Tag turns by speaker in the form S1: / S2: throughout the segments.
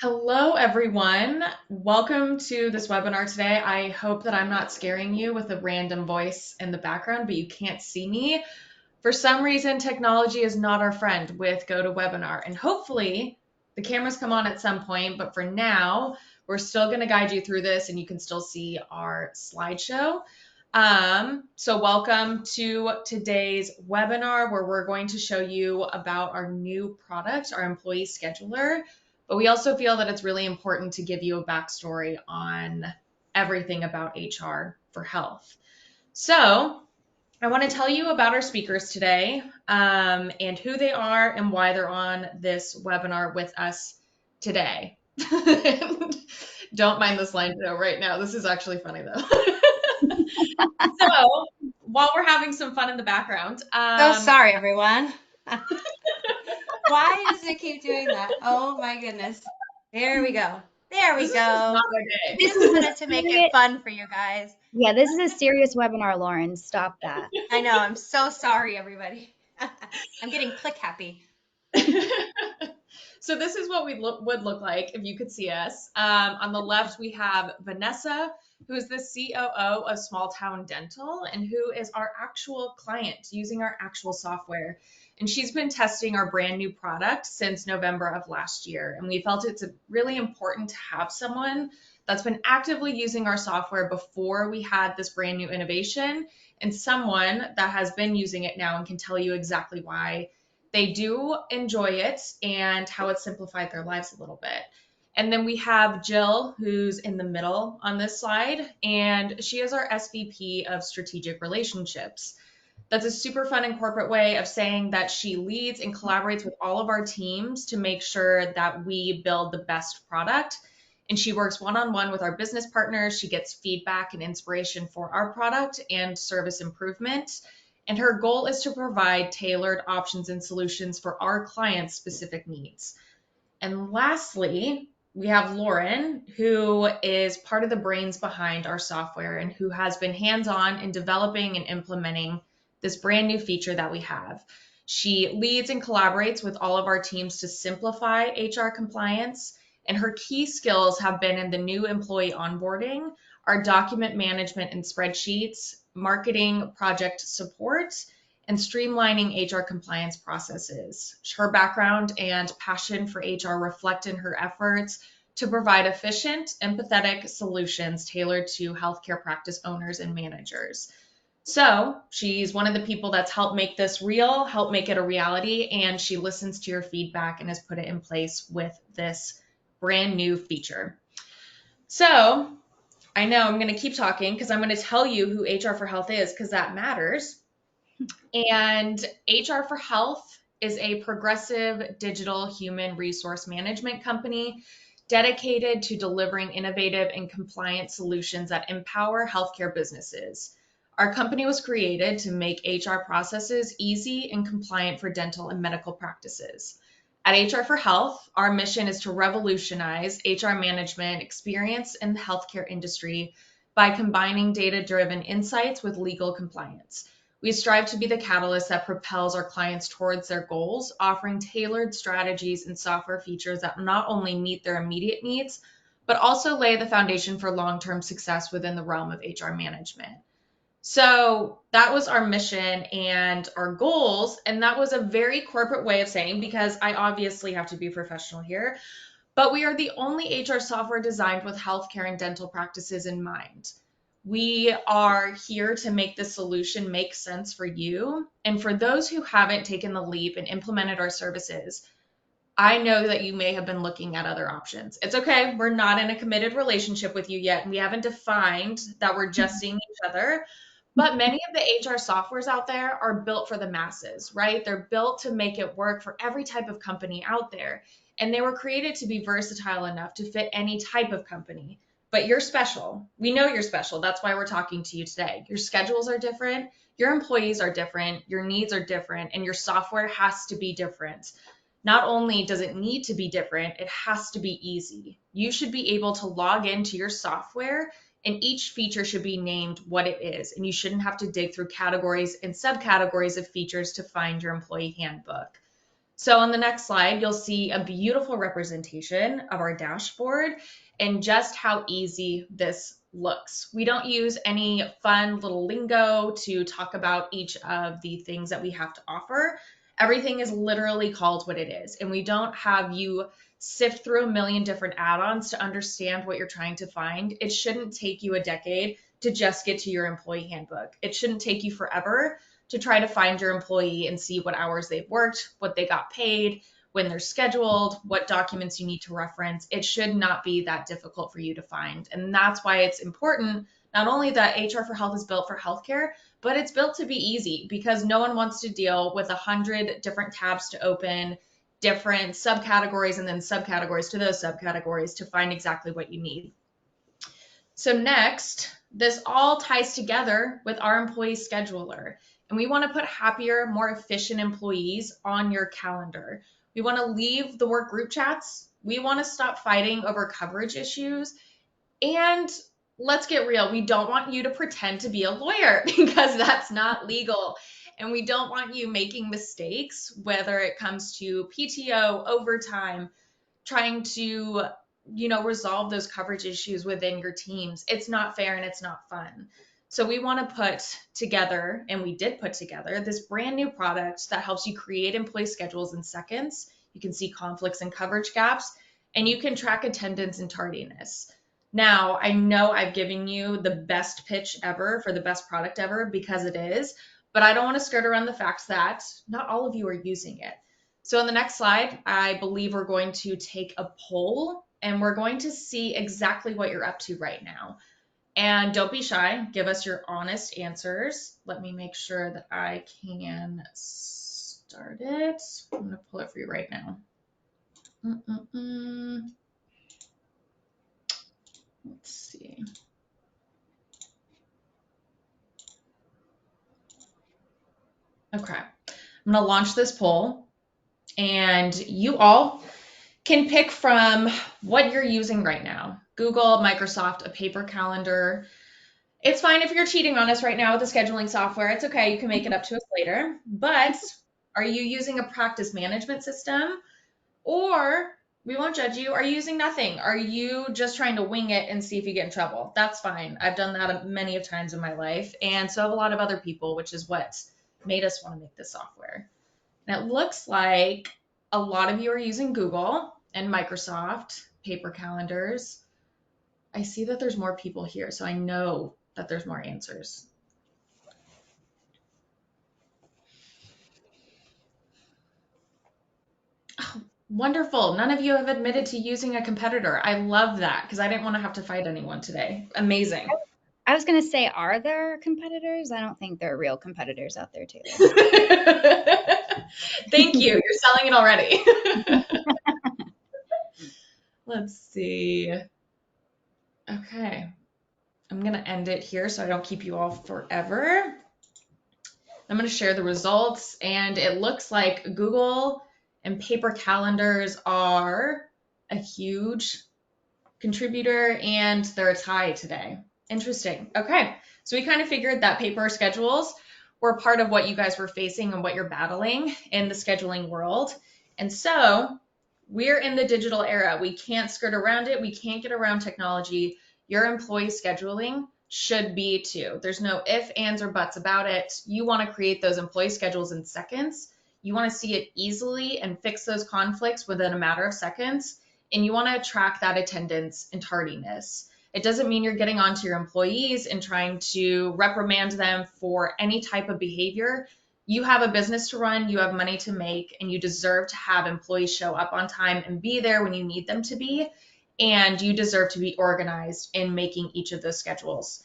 S1: Hello, everyone. Welcome to this webinar today. I hope that I'm not scaring you with a random voice in the background, but you can't see me. For some reason, technology is not our friend with GoToWebinar, and hopefully the cameras come on at some point, but for now, we're still going to guide you through this and you can still see our slideshow. So welcome to today's webinar where we're going to show you about our new product, our employee scheduler. But we also feel that it's really important to give you a backstory on everything about HR for health. So I want to tell you about our speakers today and who they are and why they're on this webinar with us today. Don't mind the slideshow right now. This is actually funny though. So while we're having some fun in the background,
S2: So sorry, everyone. Why does it keep doing that? Oh my goodness. There we go. There we
S1: this is just
S2: go.
S1: not our day.
S2: Just wanted to make it fun for you guys.
S3: Yeah, this is a serious webinar, Lauren. Stop that.
S2: I know. I'm so sorry, everybody. I'm getting click happy.
S1: So this is what we would look like if you could see us. On the left, we have Vanessa, who is the COO of Small Town Dental and who is our actual client using our actual software. And she's been testing our brand new product since November of last year. And we felt it's really important to have someone that's been actively using our software before we had this brand new innovation and someone that has been using it now and can tell you exactly why they do enjoy it and how it simplified their lives a little bit. And then we have Jill, who's in the middle on this slide, and she is our SVP of Strategic Relationships. That's a super fun and corporate way of saying that she leads and collaborates with all of our teams to make sure that we build the best product. And she works one-on-one with our business partners. She gets feedback and inspiration for our product and service improvement. And her goal is to provide tailored options and solutions for our clients' specific needs. And lastly, we have Lauren, who is part of the brains behind our software and who has been hands-on in developing and implementing this brand new feature that we have. She leads and collaborates with all of our teams to simplify HR compliance, and her key skills have been in the new employee onboarding, our document management and spreadsheets, marketing project support, and streamlining HR compliance processes. Her background and passion for HR reflect in her efforts to provide efficient, empathetic solutions tailored to healthcare practice owners and managers. So she's one of the people that's helped make this real, helped make it a reality, and she listens to your feedback and has put it in place with this brand new feature. So I know I'm going to keep talking because I'm going to tell you who HR for Health is because that matters. And HR for Health is a progressive digital human resource management company dedicated to delivering innovative and compliant solutions that empower healthcare businesses. Our company was created to make HR processes easy and compliant for dental and medical practices. At HR for Health, our mission is to revolutionize HR management experience in the healthcare industry by combining data-driven insights with legal compliance. We strive to be the catalyst that propels our clients towards their goals, offering tailored strategies and software features that not only meet their immediate needs, but also lay the foundation for long-term success within the realm of HR management. So that was our mission and our goals. And that was a very corporate way of saying, because I obviously have to be professional here, but we are the only HR software designed with healthcare and dental practices in mind. We are here to make the solution make sense for you. And for those who haven't taken the leap and implemented our services, I know that you may have been looking at other options. It's okay. We're not in a committed relationship with you yet. And we haven't defined that we're just seeing each other. But many of the HR softwares out there are built for the masses, right? They're built to make it work for every type of company out there. And they were created to be versatile enough to fit any type of company. But you're special. We know you're special. That's why we're talking to you today. Your schedules are different. Your employees are different. Your needs are different. And your software has to be different. Not only does it need to be different, it has to be easy. You should be able to log into your software and each feature should be named what it is. And you shouldn't have to dig through categories and subcategories of features to find your employee handbook. So on the next slide, you'll see a beautiful representation of our dashboard and just how easy this looks. We don't use any fun little lingo to talk about each of the things that we have to offer. Everything is literally called what it is, and we don't have you sift through a million different add-ons to understand what you're trying to find. It shouldn't take you a decade to just get to your employee handbook. It shouldn't take you forever to try to find your employee and see what hours they've worked, what they got paid, when they're scheduled, what documents you need to reference. It should not be that difficult for you to find. And that's why it's important, not only that HR for Health is built for healthcare, but it's built to be easy, because no one wants to deal with 100 different tabs to open, different subcategories, and then subcategories to those subcategories to find exactly what you need. So next, this all ties together with our employee scheduler. And we want to put happier, more efficient employees on your calendar. We want to leave the work group chats. We want to stop fighting over coverage issues. And let's get real, we don't want you to pretend to be a lawyer because that's not legal. And we don't want you making mistakes, whether it comes to PTO, overtime, trying to, resolve those coverage issues within your teams. It's not fair and it's not fun. So we want to put together, and we did put together, this brand new product that helps you create employee schedules in seconds. You can see conflicts and coverage gaps, and you can track attendance and tardiness. Now, I know I've given you the best pitch ever for the best product ever, because it is, but I don't want to skirt around the fact that not all of you are using it. So on the next slide, I believe we're going to take a poll, and we're going to see exactly what you're up to right now. And don't be shy, give us your honest answers. Let me make sure that I can start it. I'm going to pull it for you right now. Let's see. Okay, I'm going to launch this poll, and you all can pick from what you're using right now. Google, Microsoft, a paper calendar. It's fine if you're cheating on us right now with the scheduling software. It's okay. You can make it up to us later. But are you using a practice management system? Or, we won't judge you, are you using nothing? Are you just trying to wing it and see if you get in trouble? That's fine. I've done that many of times in my life. And so have a lot of other people, which is what made us want to make this software. And it looks like a lot of you are using Google and Microsoft paper calendars. I see that there's more people here, so I know that there's more answers. Oh, wonderful. None of you have admitted to using a competitor. I love that, because I didn't want to have to fight anyone today. Amazing.
S3: I was going to say, are there competitors? I don't think there are real competitors out there, Taylor.
S1: Thank you. You're selling it already. Let's see. Okay. I'm going to end it here so I don't keep you all forever. I'm going to share the results, and it looks like Google and paper calendars are a huge contributor, and they're a tie today. Interesting. Okay. So we kind of figured that paper schedules were part of what you guys were facing and what you're battling in the scheduling world. And so we're in the digital era. We can't skirt around it. We can't get around technology. Your employee scheduling should be too. There's no ifs, ands, or buts about it. You want to create those employee schedules in seconds. You want to see it easily and fix those conflicts within a matter of seconds. And you want to track that attendance and tardiness. It doesn't mean you're getting onto your employees and trying to reprimand them for any type of behavior. You have a business to run, you have money to make, and you deserve to have employees show up on time and be there when you need them to be. And you deserve to be organized in making each of those schedules.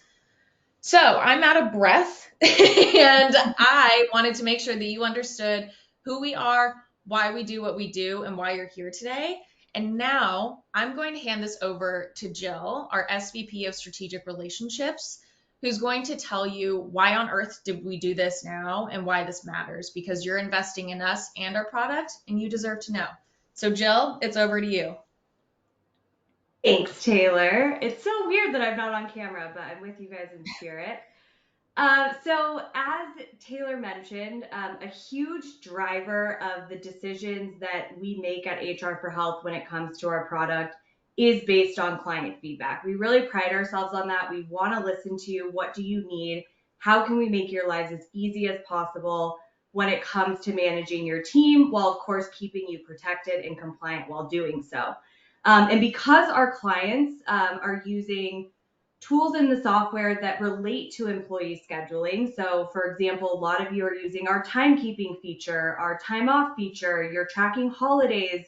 S1: So I'm out of breath, and I wanted to make sure that you understood who we are, why we do what we do, and why you're here today. And now I'm going to hand this over to Jill, our SVP of Strategic Relationships, who's going to tell you why on earth did we do this now and why this matters, because you're investing in us and our product, and you deserve to know. So Jill, it's over to you.
S2: Thanks, Taylor. It's so weird that I'm not on camera, but I'm with you guys in spirit. So as Taylor mentioned, a huge driver of the decisions that we make at HR for Health when it comes to our product is based on client feedback. We really pride ourselves on that. We want to listen to you. What do you need? How can we make your lives as easy as possible when it comes to managing your team, while of course keeping you protected and compliant while doing so? And because our clients are using tools in the software that relate to employee scheduling. So for example, a lot of you are using our timekeeping feature, our time off feature, you're tracking holidays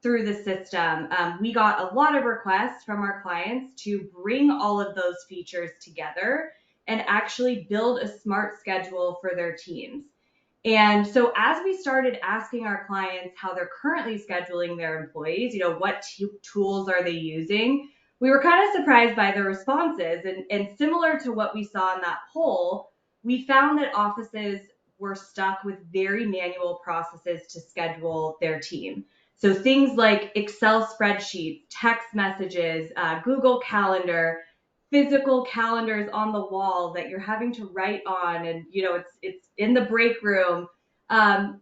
S2: through the system. We got a lot of requests from our clients to bring all of those features together and actually build a smart schedule for their teams. And so as we started asking our clients how they're currently scheduling their employees, what tools are they using, we were kind of surprised by the responses. And similar to what we saw in that poll, we found that offices were stuck with very manual processes to schedule their team. So things like Excel spreadsheets, text messages, Google Calendar, physical calendars on the wall that you're having to write on, and it's in the break room. And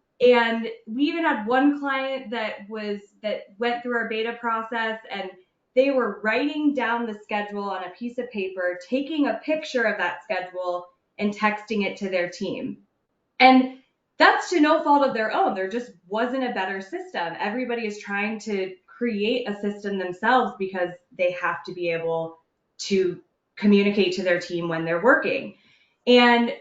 S2: we even had one client that went through our beta process, and they were writing down the schedule on a piece of paper, taking a picture of that schedule and texting it to their team. And that's to no fault of their own. There just wasn't a better system. Everybody is trying to create a system themselves because they have to be able to communicate to their team when they're working. And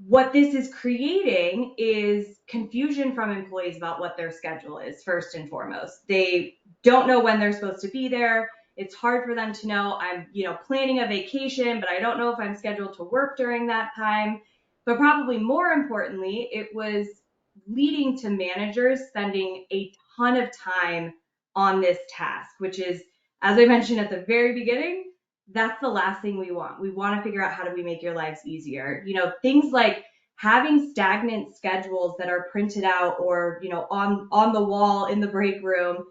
S2: what this is creating is confusion from employees about what their schedule is, first and foremost. They don't know when they're supposed to be there. It's hard for them to know, I'm, planning a vacation, but I don't know if I'm scheduled to work during that time. But probably more importantly, it was leading to managers spending a ton of time on this task, which is, as I mentioned at the very beginning, that's the last thing we want. We want to figure out how do we make your lives easier. Things like having stagnant schedules that are printed out or, on the wall in the break room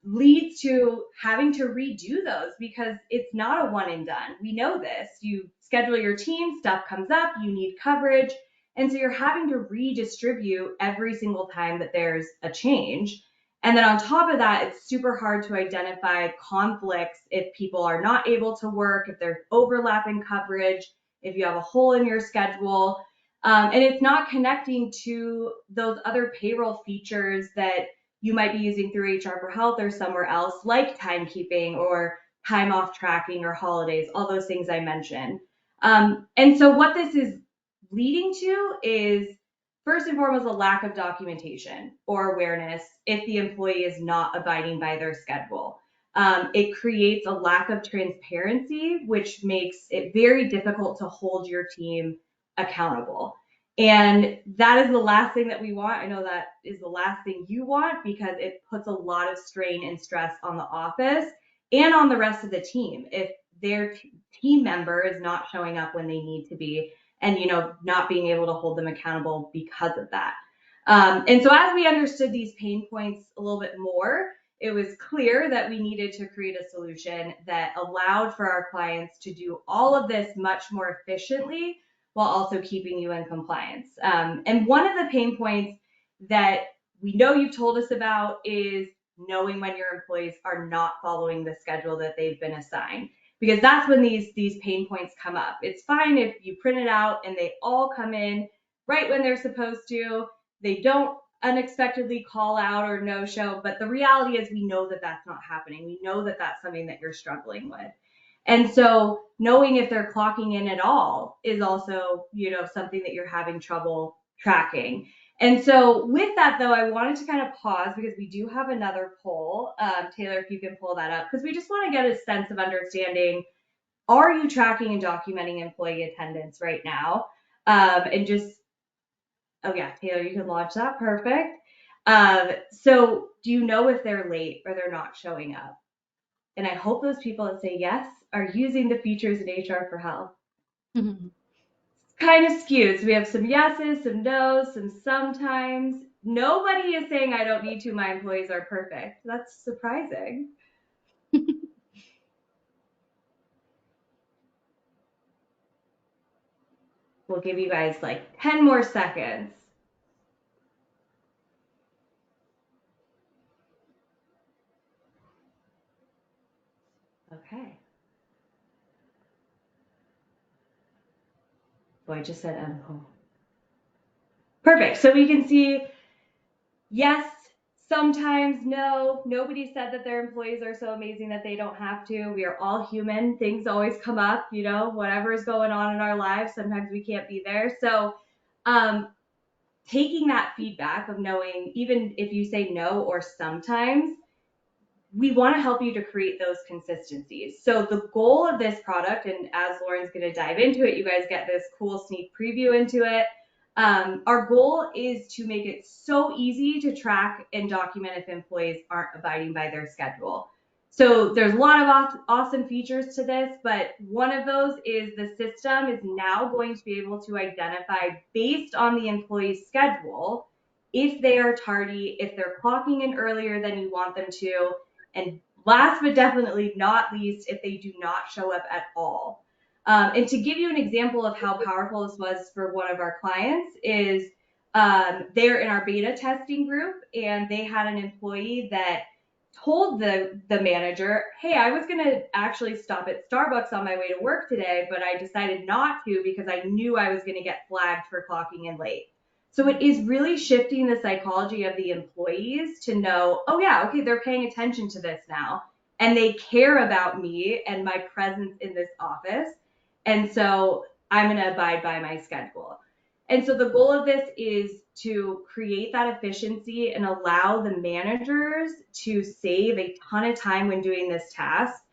S2: leads to having to redo those because it's not a one and done. We know this. You schedule your team, stuff comes up, you need coverage. And so you're having to redistribute every single time that there's a change. And then on top of that, it's super hard to identify conflicts if people are not able to work, if there's overlapping coverage, if you have a hole in your schedule. And it's not connecting to those other payroll features that you might be using through HR for Health or somewhere else, like timekeeping or time off tracking or holidays, all those things I mentioned. And so what this is leading to is, first and foremost, a lack of documentation or awareness if the employee is not abiding by their schedule. It creates a lack of transparency, which makes it very difficult to hold your team accountable. And that is the last thing that we want. I know that is the last thing you want because it puts a lot of strain and stress on the office and on the rest of the team if their team member is not showing up when they need to be and, not being able to hold them accountable because of that. And so as we understood these pain points a little bit more, it was clear that we needed to create a solution that allowed for our clients to do all of this much more efficiently while also keeping you in compliance. And one of the pain points that we know you've told us about is knowing when your employees are not following the schedule that they've been assigned, because that's when these pain points come up. It's fine if you print it out and they all come in right when they're supposed to. They don't unexpectedly call out or no show, but the reality is we know that that's not happening. We know that that's something that you're struggling with. And so knowing if they're clocking in at all is also, something that you're having trouble tracking. And so with that, though, I wanted to kind of pause because we do have another poll. Taylor, if you can pull that up, because we just want to get a sense of understanding, are you tracking and documenting employee attendance right now? And just, oh yeah, Taylor, you can launch that. Perfect. So do you know if they're late or they're not showing up? And I hope those people that say yes are using the features in HR for Health.
S3: Mhm.
S2: Kind of skewed. So we have some yeses, some no's, some sometimes. Nobody is saying I don't need to, my employees are perfect. That's surprising. We'll give you guys like 10 more seconds. Okay. Boy, I just said oh. Perfect. So we can see, yes, sometimes no. Nobody said that their employees are so amazing that they don't have to. We are all human. Things always come up, you know, whatever is going on in our lives. Sometimes we can't be there. So taking that feedback of knowing, even if you say no or sometimes, we want to help you to create those consistencies. So the goal of this product, and as Lauren's going to dive into it, you guys get this cool sneak preview into it. Our goal is to make it so easy to track and document if employees aren't abiding by their schedule. So there's a lot of awesome features to this, but one of those is the system is now going to be able to identify, based on the employee's schedule, if they are tardy, if they're clocking in earlier than you want them to, and last but definitely not least, if they do not show up at all. And to give you an example of how powerful this was for one of our clients is they're in our beta testing group, and they had an employee that told the manager, hey, I was going to actually stop at Starbucks on my way to work today, but I decided not to because I knew I was going to get flagged for clocking in late. So it is really shifting the psychology of the employees to know, oh yeah, okay, they're paying attention to this now, and they care about me and my presence in this office. And so I'm going to abide by my schedule. And so the goal of this is to create that efficiency and allow the managers to save a ton of time when doing this task.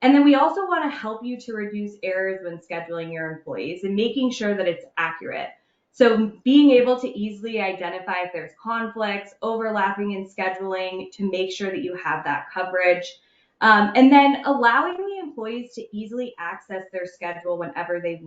S2: And then we also want to help you to reduce errors when scheduling your employees and making sure that it's accurate. So being able to easily identify if there's conflicts, overlapping in scheduling to make sure that you have that coverage. And then allowing the employees to easily access their schedule whenever they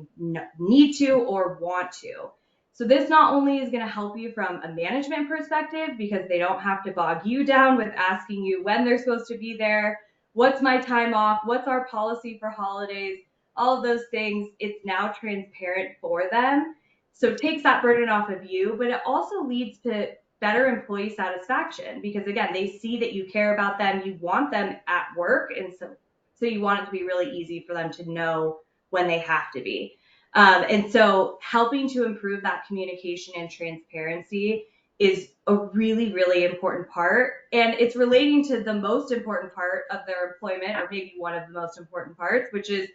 S2: need to or want to. So this not only is going to help you from a management perspective, because they don't have to bog you down with asking you when they're supposed to be there, what's my time off, what's our policy for holidays, all of those things. It's now transparent for them. So it takes that burden off of you, but it also leads to better employee satisfaction, because again, they see that you care about them, you want them at work, and so you want it to be really easy for them to know when they have to be. And so helping to improve that communication and transparency is a really, really important part. And it's relating to the most important part of their employment, or maybe one of the most important parts, which is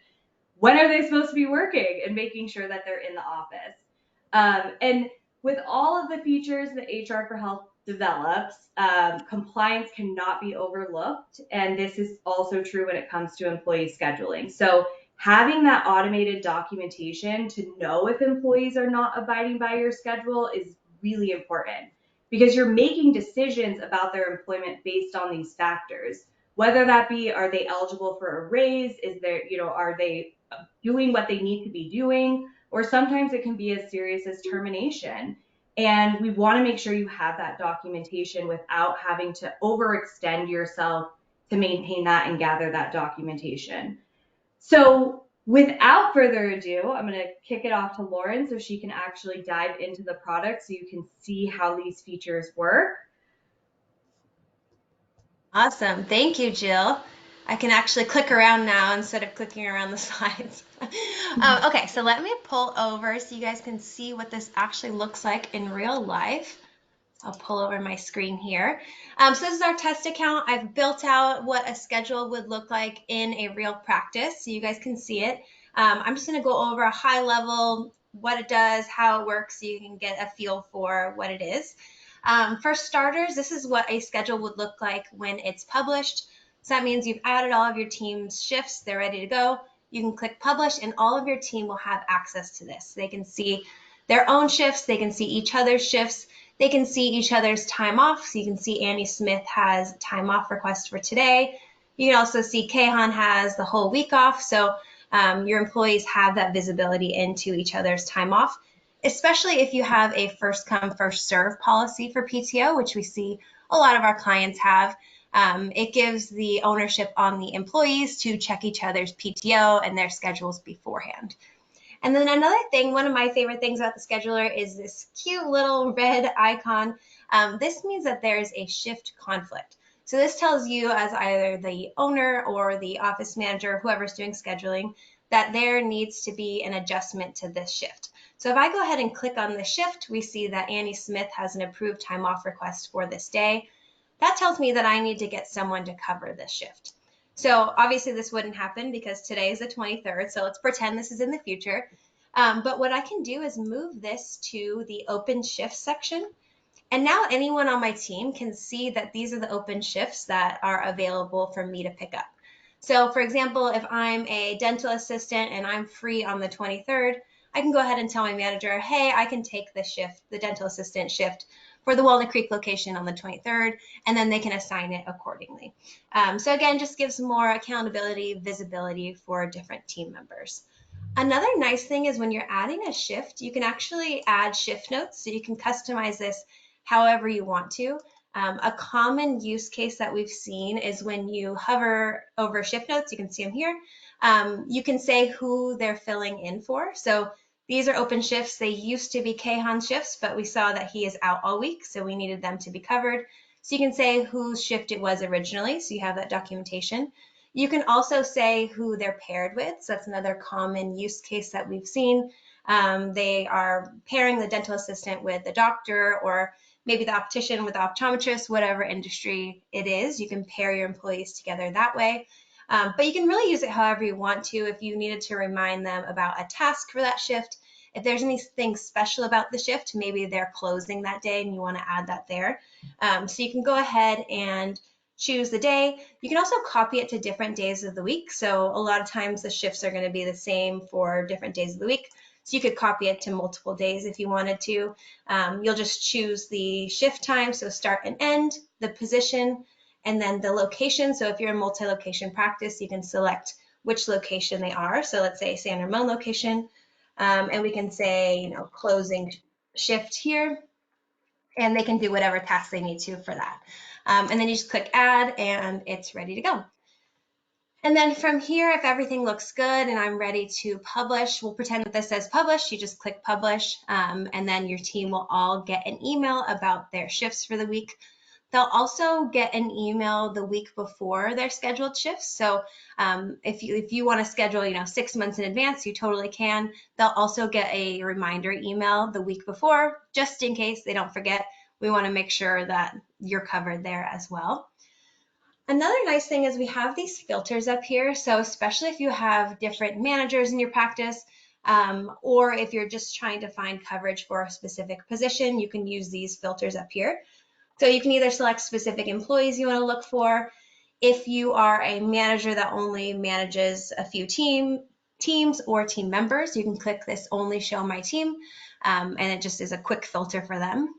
S2: when are they supposed to be working and making sure that they're in the office. And with all of the features that HR for Health develops, compliance cannot be overlooked. And this is also true when it comes to employee scheduling. So having that automated documentation to know if employees are not abiding by your schedule is really important, because you're making decisions about their employment based on these factors. Whether that be, are they eligible for a raise? Is there, are they doing what they need to be doing? Or sometimes it can be as serious as termination. And we want to make sure you have that documentation without having to overextend yourself to maintain that and gather that documentation. So without further ado, I'm going to kick it off to Lauren so she can actually dive into the product so you can see how these features work.
S4: Awesome. Thank you, Jill. I can actually click around now instead of clicking around the slides. Okay, so let me pull over so you guys can see what this actually looks like in real life. I'll pull over my screen here. So this is our test account. I've built out what a schedule would look like in a real practice so you guys can see it. I'm just going to go over a high level, what it does, how it works, so you can get a feel for what it is. For starters, this is what a schedule would look like when it's published. So that means you've added all of your team's shifts. They're ready to go. You can click publish, and all of your team will have access to this. They can see their own shifts. They can see each other's shifts. They can see each other's time off. So you can see Annie Smith has time off request for today. You can also see Kahan has the whole week off. So your employees have that visibility into each other's time off, especially if you have a first come, first serve policy for PTO, which we see a lot of our clients have. It gives the ownership on the employees to check each other's PTO and their schedules beforehand. And then another thing, one of my favorite things about the scheduler is this cute little red icon. This means that there's a shift conflict. So this tells you as either the owner or the office manager, whoever's doing scheduling, that there needs to be an adjustment to this shift. So if I go ahead and click on the shift, we see that Annie Smith has an approved time off request for this day. That tells me that I need to get someone to cover this shift. So obviously this wouldn't happen because today is the 23rd, so let's pretend this is in the future. But what I can do is move this to the open shift section. And now anyone on my team can see that these are the open shifts that are available for me to pick up. So for example, if I'm a dental assistant and I'm free on the 23rd, I can go ahead and tell my manager, hey, I can take the shift, the dental assistant shift for the Walnut Creek location on the 23rd, and then they can assign it accordingly. So again, just gives more accountability, visibility for different team members. Another nice thing is when you're adding a shift, you can actually add shift notes, so you can customize this however you want to. A common use case that we've seen is when you hover over shift notes, you can see them here, you can say who they're filling in for. So these are open shifts. They used to be Kahan's shifts, but we saw that he is out all week, so we needed them to be covered. So you can say whose shift it was originally, so you have that documentation. You can also say who they're paired with, so that's another common use case that we've seen. They are pairing the dental assistant with the doctor, or maybe the optician with the optometrist, whatever industry it is. You can pair your employees together that way. But you can really use it however you want to. If you needed to remind them about a task for that shift, if there's anything special about the shift, maybe they're closing that day and you want to add that there. So you can go ahead and choose the day. You can also copy it to different days of the week. So a lot of times the shifts are going to be the same for different days of the week. So you could copy it to multiple days if you wanted to. You'll just choose the shift time, so start and end, the position, and then the location. So if you're in multi-location practice, you can select which location they are. So let's say San Ramon location, and we can say, closing shift here, and they can do whatever task they need to for that. And then you just click add and it's ready to go. And then from here, if everything looks good and I'm ready to publish, we'll pretend that this says publish. You just click publish, and then your team will all get an email about their shifts for the week. They'll also get an email the week before their scheduled shifts. So if you want to schedule, 6 months in advance, you totally can. They'll also get a reminder email the week before, just in case they don't forget. We want to make sure that you're covered there as well. Another nice thing is we have these filters up here. So especially if you have different managers in your practice, or if you're just trying to find coverage for a specific position, you can use these filters up here. So you can either select specific employees you want to look for. If you are a manager that only manages a few teams or team members, you can click this only show my team, and it just is a quick filter for them.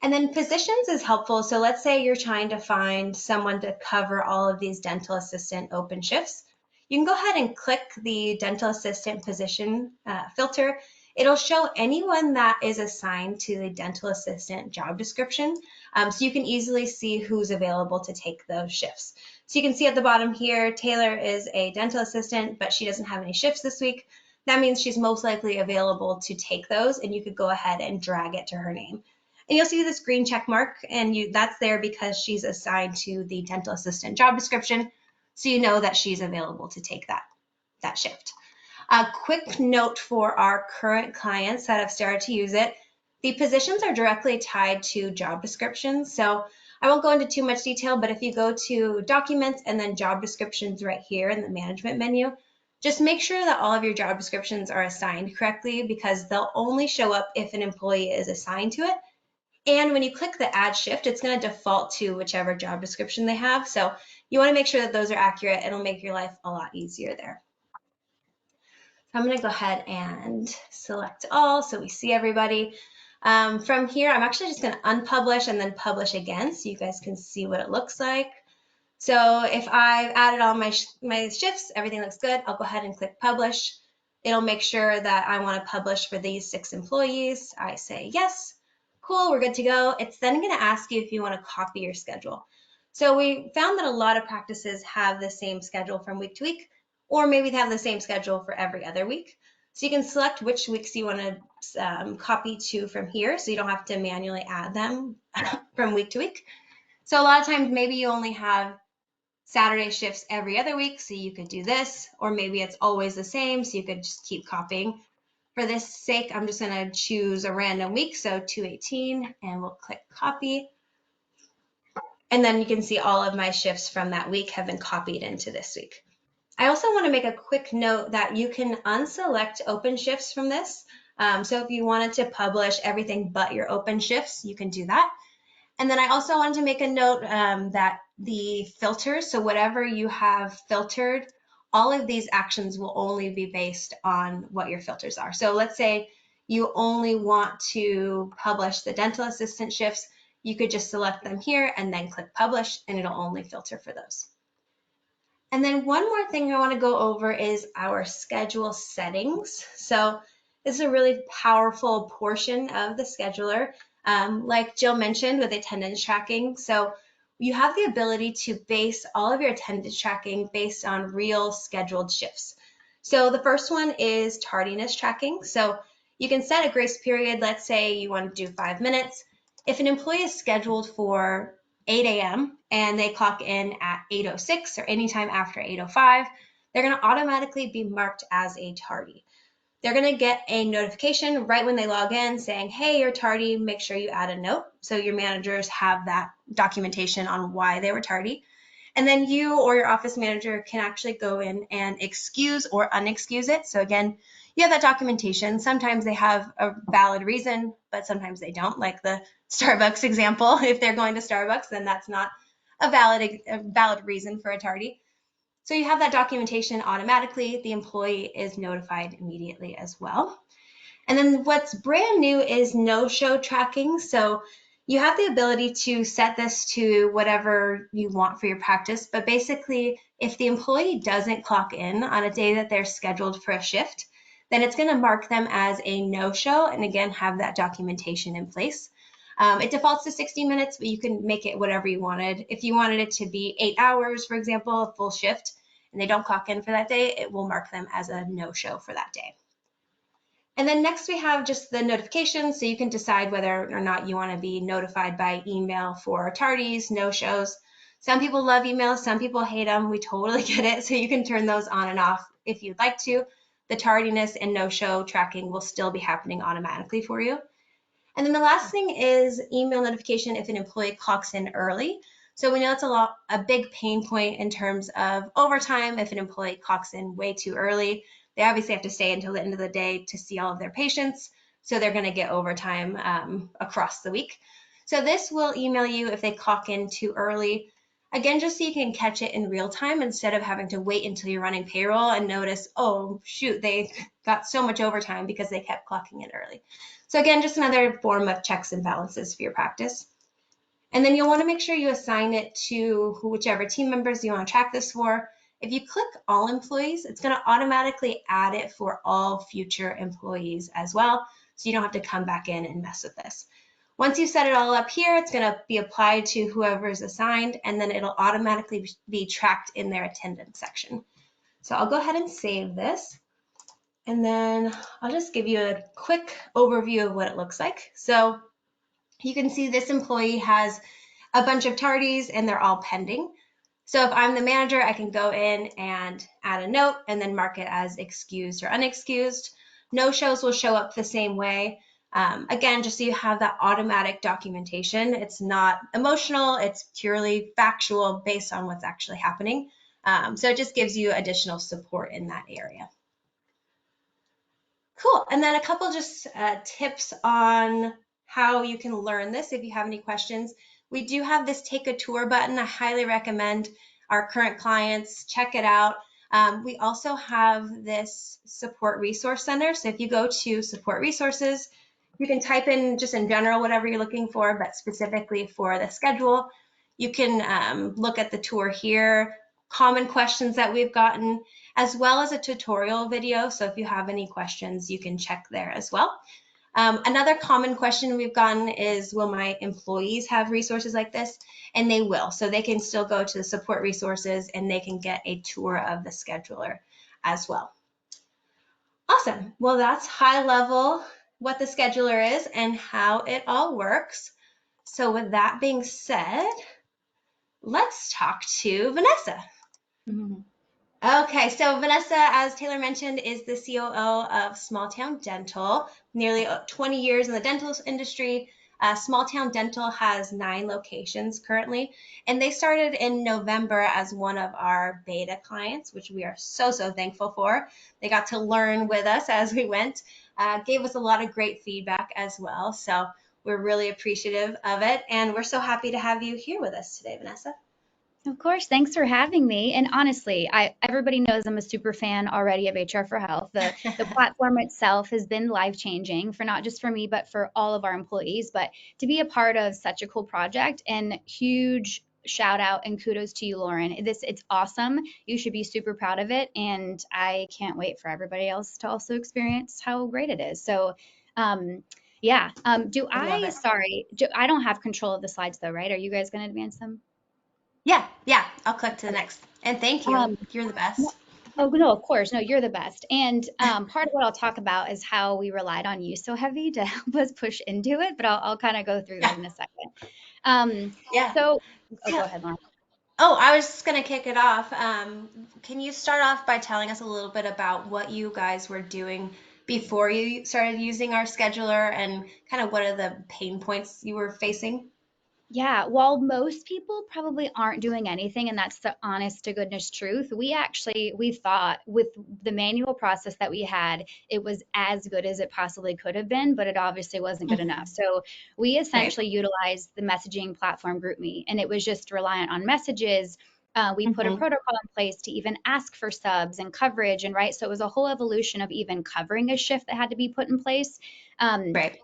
S4: And then positions is helpful. So let's say you're trying to find someone to cover all of these dental assistant open shifts. You can go ahead and click the dental assistant position filter. It'll show anyone that is assigned to the dental assistant job description. So you can easily see who's available to take those shifts. So you can see at the bottom here, Taylor is a dental assistant, but she doesn't have any shifts this week. That means she's most likely available to take those, and you could go ahead and drag it to her name. And you'll see this green check mark, and that's there because she's assigned to the dental assistant job description. So you know that she's available to take that shift. A quick note for our current clients that have started to use it. The positions are directly tied to job descriptions. So I won't go into too much detail, but if you go to documents and then job descriptions right here in the management menu, just make sure that all of your job descriptions are assigned correctly, because they'll only show up if an employee is assigned to it. And when you click the add shift, it's going to default to whichever job description they have. So you want to make sure that those are accurate. It'll make your life a lot easier there. So I'm going to go ahead and select all so we see everybody. From here, I'm actually just going to unpublish and then publish again so you guys can see what it looks like. So if I've added all my shifts, everything looks good, I'll go ahead and click publish. It'll make sure that I want to publish for these 6 employees. I say yes. Cool, we're good to go. It's then going to ask you if you want to copy your schedule. So we found that a lot of practices have the same schedule from week to week, or maybe they have the same schedule for every other week. So you can select which weeks you want to copy to from here, so you don't have to manually add them from week to week. So a lot of times maybe you only have Saturday shifts every other week, so you could do this, or maybe it's always the same, so you could just keep copying. For this sake, I'm just going to choose a random week, so 2/18, and we'll click copy. And then you can see all of my shifts from that week have been copied into this week. I also want to make a quick note that you can unselect open shifts from this. So if you wanted to publish everything but your open shifts, you can do that. And then I also wanted to make a note that the filters, so whatever you have filtered, all of these actions will only be based on what your filters are. So let's say you only want to publish the dental assistant shifts, you could just select them here and then click publish, and it'll only filter for those. And then one more thing I want to go over is our schedule settings. So this is a really powerful portion of the scheduler. Like Jill mentioned with attendance tracking. So you have the ability to base all of your attendance tracking based on real scheduled shifts. So the first one is tardiness tracking. So you can set a grace period. Let's say you want to do 5 minutes. If an employee is scheduled for 8 a.m. and they clock in at 8:06 or anytime after 8:05, they're going to automatically be marked as a tardy. They're going to get a notification right when they log in saying, hey, you're tardy, make sure you add a note. So your managers have that documentation on why they were tardy. And then you or your office manager can actually go in and excuse or unexcuse it. So again, you have that documentation. Sometimes they have a valid reason, but sometimes they don't, like the Starbucks example. If they're going to Starbucks, then that's not a valid reason for a tardy. So you have that documentation automatically. The employee is notified immediately as well. And then what's brand new is no-show tracking. So you have the ability to set this to whatever you want for your practice. But basically, if the employee doesn't clock in on a day that they're scheduled for a shift, then it's going to mark them as a no-show and again, have that documentation in place. It defaults to 60 minutes, but you can make it whatever you wanted. If you wanted it to be 8 hours, for example, a full shift, and they don't clock in for that day, it will mark them as a no-show for that day. And then next we have just the notifications, so you can decide whether or not you want to be notified by email for tardies, no-shows. Some people love emails, some people hate them. We totally get it, so you can turn those on and off if you'd like to. The tardiness and no-show tracking will still be happening automatically for you. And then the last thing is email notification if an employee clocks in early. So we know it's a big pain point in terms of overtime. If an employee clocks in way too early, they obviously have to stay until the end of the day to see all of their patients. So they're going to get overtime across the week. So this will email you if they clock in too early. Again, just so you can catch it in real time instead of having to wait until you're running payroll and notice, oh, shoot, they got so much overtime because they kept clocking in early. So again, just another form of checks and balances for your practice. And then you'll want to make sure you assign it to whichever team members you want to track this for. If you click all employees, it's going to automatically add it for all future employees as well. So you don't have to come back in and mess with this. Once you set it all up here, it's going to be applied to whoever is assigned, and then it'll automatically be tracked in their attendance section. So I'll go ahead and save this. And then I'll just give you a quick overview of what it looks like. So you can see this employee has a bunch of tardies and they're all pending. So if I'm the manager, I can go in and add a note and then mark it as excused or unexcused. No-shows will show up the same way. Again, just so you have that automatic documentation. It's not emotional, it's purely factual based on what's actually happening. So it just gives you additional support in that area. Cool. And then a couple just tips on how you can learn this if you have any questions. We do have this take a tour button. I highly recommend our current clients check it out. We also have this support resource center. So if you go to support resources, you can type in just in general whatever you're looking for, but specifically for the schedule. You can look at the tour here, common questions that we've gotten, as well as a tutorial video. So if you have any questions, you can check there as well. Another common question we've gotten is, will my employees have resources like this? And they will. So they can still go to the support resources and they can get a tour of the scheduler as well. Awesome. Well, that's high level what the scheduler is and how it all works. So with that being said, let's talk to Vanessa.
S3: Mhm.
S4: Okay, so Vanessa, as Taylor mentioned, is the COO of Small Town Dental. Nearly 20 years in the dental industry. Small Town Dental has 9 locations currently, and they started in November as one of our beta clients, which we are so thankful for. They got to learn with us as we went, gave us a lot of great feedback as well. So we're really appreciative of it, and we're so happy to have you here with us today, Vanessa.
S3: Of course, thanks for having me. And honestly, everybody knows I'm a super fan already of HR for Health. The platform itself has been life-changing for not just for me, but for all of our employees. But to be a part of such a cool project, and huge shout out and kudos to you, Lauren. It's awesome. You should be super proud of it. And I can't wait for everybody else to also experience how great it is. So yeah.
S4: I love it.
S3: I don't have control of the slides though, right? Are you guys going to advance them?
S4: Yeah, I'll click to the
S3: Okay.
S4: next. And thank you.
S3: Um,
S4: You're the
S3: no,
S4: best.
S3: oh, no, of course. No, you're the best. And part of what I'll talk about is how we relied on you so heavy to help us push into it, but I'll kind of go through
S4: Yeah,
S3: that in a second. Um,
S4: yeah.
S3: so, oh, go
S4: Yeah.
S3: ahead, Lauren.
S4: Oh, I was just going to kick it off. Can you start off by telling us a little bit about what you guys were doing before you started using our scheduler and kind of what are the pain points you were facing?
S3: Yeah, while most people probably aren't doing anything, and that's the honest to goodness truth, we thought with the manual process that we had, it was as good as it possibly could have been, but it obviously wasn't good enough.
S4: Mhm.
S3: So we
S4: Right.
S3: essentially utilized the messaging platform GroupMe, and it was just reliant on messages. We put a
S4: Hmm.
S3: protocol in place to even ask for subs and coverage, and right. So it was a whole evolution of even covering a shift that had to be put in place.
S4: Right.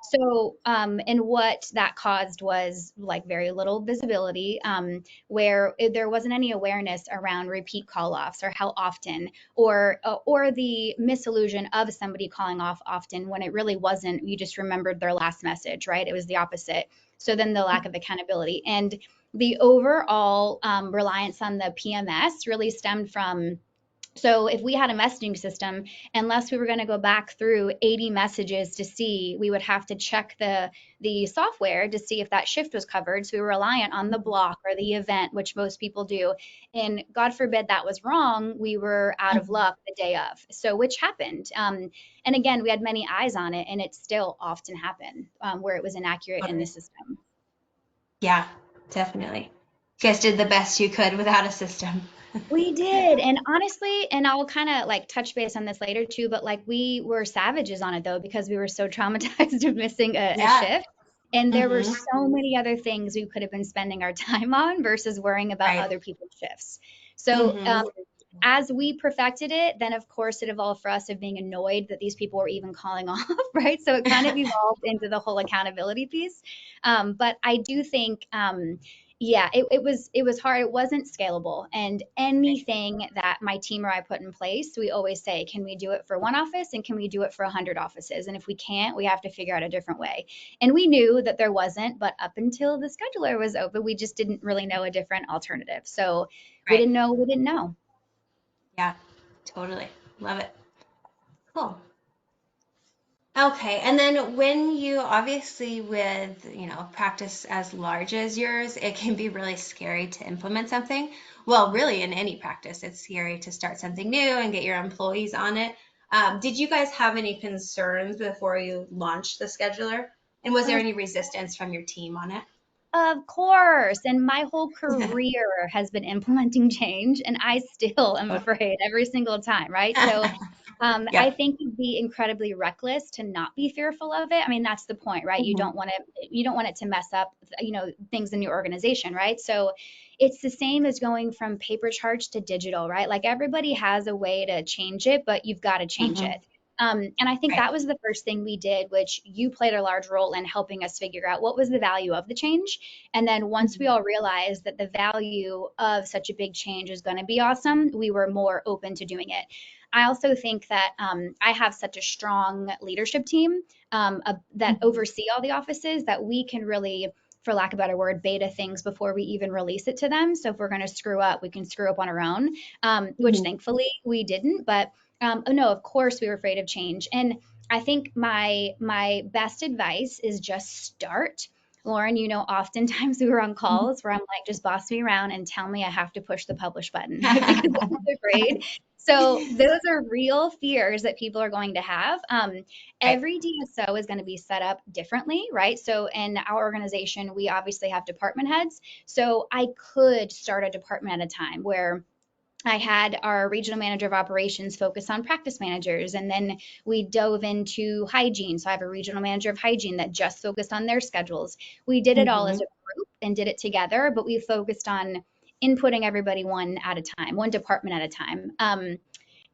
S3: And what that caused was like very little visibility, there wasn't any awareness around repeat call offs or how often, or the misillusion of somebody calling off often when it really wasn't. You just remembered their last message, right? It was the opposite. So then the lack of accountability and the overall reliance on the PMS really stemmed from, so if we had a messaging system, unless we were going to go back through 80 messages to see, we would have to check the software to see if that shift was covered. So we were reliant on the block or the event, which most people do. And God forbid that was wrong, we were out of
S4: Mhm.
S3: luck the day of. So which happened. And again, we had many eyes on it, and it still often happened where it was inaccurate in the
S4: Totally.
S3: system.
S4: Yeah, definitely. You guys did the best you could without a system.
S3: We did. And honestly, and I'll kind of like touch base on this later too, but like we were savages on it though, because we were so traumatized of missing a
S4: Yeah.
S3: shift. And there were
S4: Hmm.
S3: so many other things we could have been spending our time on versus worrying about
S4: Right.
S3: other people's shifts. So,
S4: Hmm.
S3: as we perfected it, then of course it evolved for us of being annoyed that these people were even calling off, right? So it kind of evolved into the whole accountability piece. But I do think, yeah, it was hard. It wasn't scalable. And anything that my team or I put in place, we always say, can we do it for one office and can we do it for 100 offices? And if we can't, we have to figure out a different way. And we knew that there wasn't, but up until the scheduler was open, we just didn't really know a different alternative. So we
S4: Right.
S3: didn't know, we didn't know.
S4: Yeah, totally. Love it. Cool. Okay, and then when you obviously with, practice as large as yours, it can be really scary to implement something. Well, really in any practice, it's scary to start something new and get your employees on it. Did you guys have any concerns before you launched the scheduler? And was there any resistance from your team on it?
S3: Of course. And my whole career has been implementing change, and I still am afraid every single time, right? So I
S4: Yep.
S3: think you'd be incredibly reckless to not be fearful of it. I mean, that's the point, right? You
S4: Hmm.
S3: don't want it to mess up, things in your organization, right? So it's the same as going from paper charge to digital, right? Like everybody has a way to change it, but you've got to change
S4: Hmm.
S3: it. And I think
S4: Right.
S3: that was the first thing we did, which you played a large role in helping us figure out what was the value of the change. And then once we
S4: Hmm.
S3: all realized that the value of such a big change is going to be awesome, we were more open to doing it. I also think that I have such a strong leadership team that
S4: Hmm.
S3: oversee all the offices that we can really, for lack of a better word, beta things before we even release it to them. So if we're going to screw up, we can screw up on our own, which
S4: Hmm.
S3: thankfully we didn't. But Oh no, of course we were afraid of change. And I think my best advice is just start. Lauren, oftentimes we were on calls where I'm like, just boss me around and tell me I have to push the publish button because I'm afraid. So those are real fears that people are going to have.
S4: Right.
S3: Every DSO is going to be set up differently, right? So in our organization, we obviously have department heads. So I could start a department at a time where I had our regional manager of operations focus on practice managers, and then we dove into hygiene. So I have a regional manager of hygiene that just focused on their schedules. We did it all as
S4: Mm-hmm.
S3: a group and did it together, but we focused on inputting everybody one at a time, one department at a time.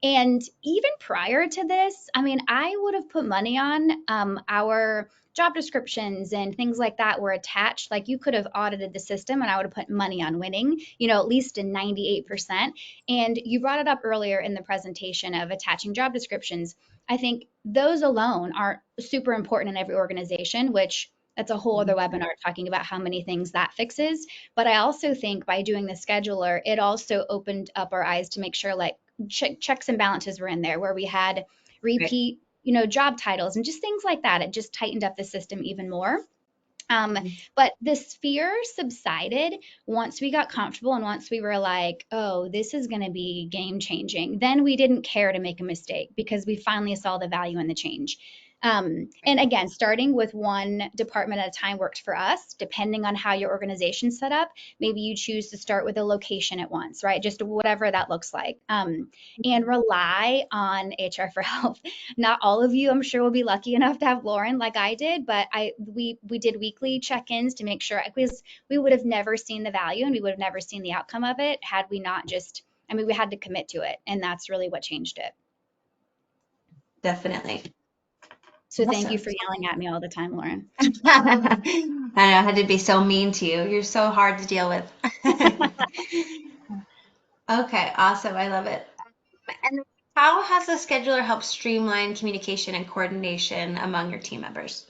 S3: And even prior to this, I mean, I would have put money on our job descriptions and things like that were attached. Like you could have audited the system and I would have put money on winning, at least a 98%. And you brought it up earlier in the presentation of attaching job descriptions. I think those alone are super important in every organization, which that's a whole other webinar talking about how many things that fixes. But I also think by doing the scheduler, it also opened up our eyes to make sure like checks and balances were in there where we had
S4: Right.
S3: repeat, job titles and just things like that. It just tightened up the system even more. Um, but this fear subsided once we got comfortable and once we were like, oh, this is going to be game changing. Then we didn't care to make a mistake because we finally saw the value in the change. And again, starting with one department at a time worked for us, depending on how your organization's set up. Maybe you choose to start with a location at once, right? Just whatever that looks like. And rely on HR for Health. Not all of you, I'm sure, will be lucky enough to have Lauren like I did, but we did weekly check-ins to make sure because we would have never seen the value and we would have never seen the outcome of it had we not just, I mean, we had to commit to it, and that's really what changed it.
S4: Definitely.
S3: So thank you
S4: Awesome.
S3: for yelling at me all the time, Lauren.
S4: I know, I had to be so mean to you. You're so hard to deal with. Okay, awesome. I love it. And how has the scheduler helped streamline communication and coordination among your team members?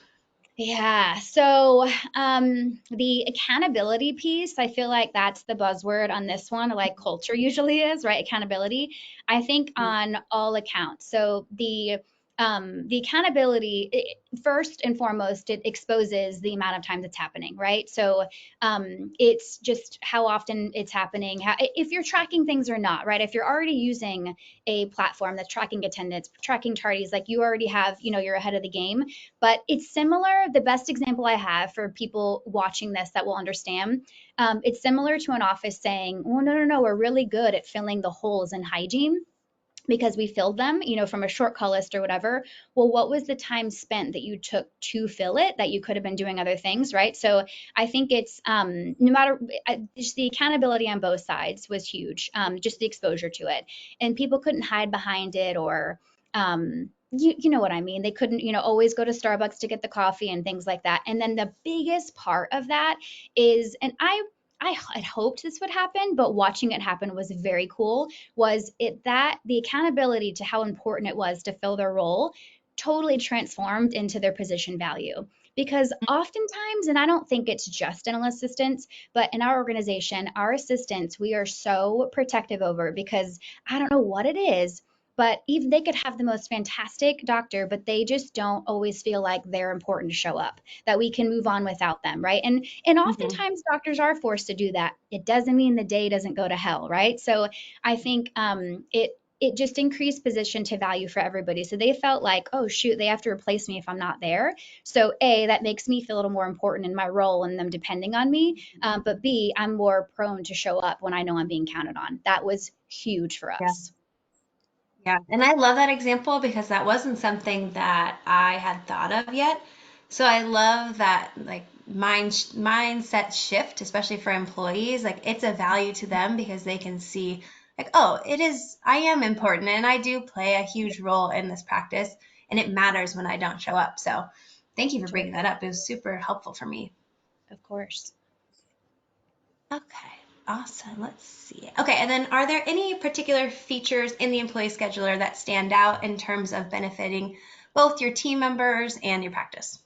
S3: Yeah. So the accountability piece, I feel like that's the buzzword on this one, like culture usually is, right? Accountability. I think on all accounts. So the accountability, first and foremost, it exposes the amount of times it's happening, right? So it's just how often it's happening, if you're tracking things or not, right? If you're already using a platform that's tracking attendance, tracking tardies, like you already have, you're ahead of the game. But it's similar. The best example I have for people watching this that will understand, it's similar to an office saying, "Oh, no, we're really good at filling the holes in hygiene." Because we filled them, from a short call list or whatever. Well, what was the time spent that you took to fill it that you could have been doing other things, right? So I think it's no matter just the accountability on both sides was huge, just the exposure to it, and people couldn't hide behind it or. You know what I mean? They couldn't, always go to Starbucks to get the coffee and things like that. And then the biggest part of that is, and I had hoped this would happen, but watching it happen was very cool was it that the accountability to how important it was to fill their role totally transformed into their position value. Because oftentimes, and I don't think it's just dental assistants, but in our organization, our assistants, we are so protective over because I don't know what it is, but even they could have the most fantastic doctor, but they just don't always feel like they're important to show up, that we can move on without them, right? And oftentimes doctors are forced to do that. It doesn't mean the day doesn't go to hell, right? So I think it just increased position to value for everybody. So they felt like, oh shoot, they have to replace me if I'm not there. So A, that makes me feel a little more important in my role and them depending on me. But B, I'm more prone to show up when I know I'm being counted on. That was huge for
S4: Yeah.
S3: us.
S4: Yeah, and I love that example because that wasn't something that I had thought of yet. So I love that like mindset shift, especially for employees. Like it's a value to them because they can see like, oh, I am important and I do play a huge role in this practice and it matters when I don't show up. So thank you for bringing that up. It was super helpful for me.
S3: Of course.
S4: Okay, awesome. Let's see. Okay, and then are there any particular features in the employee scheduler that stand out in terms of benefiting both your team members and your practice?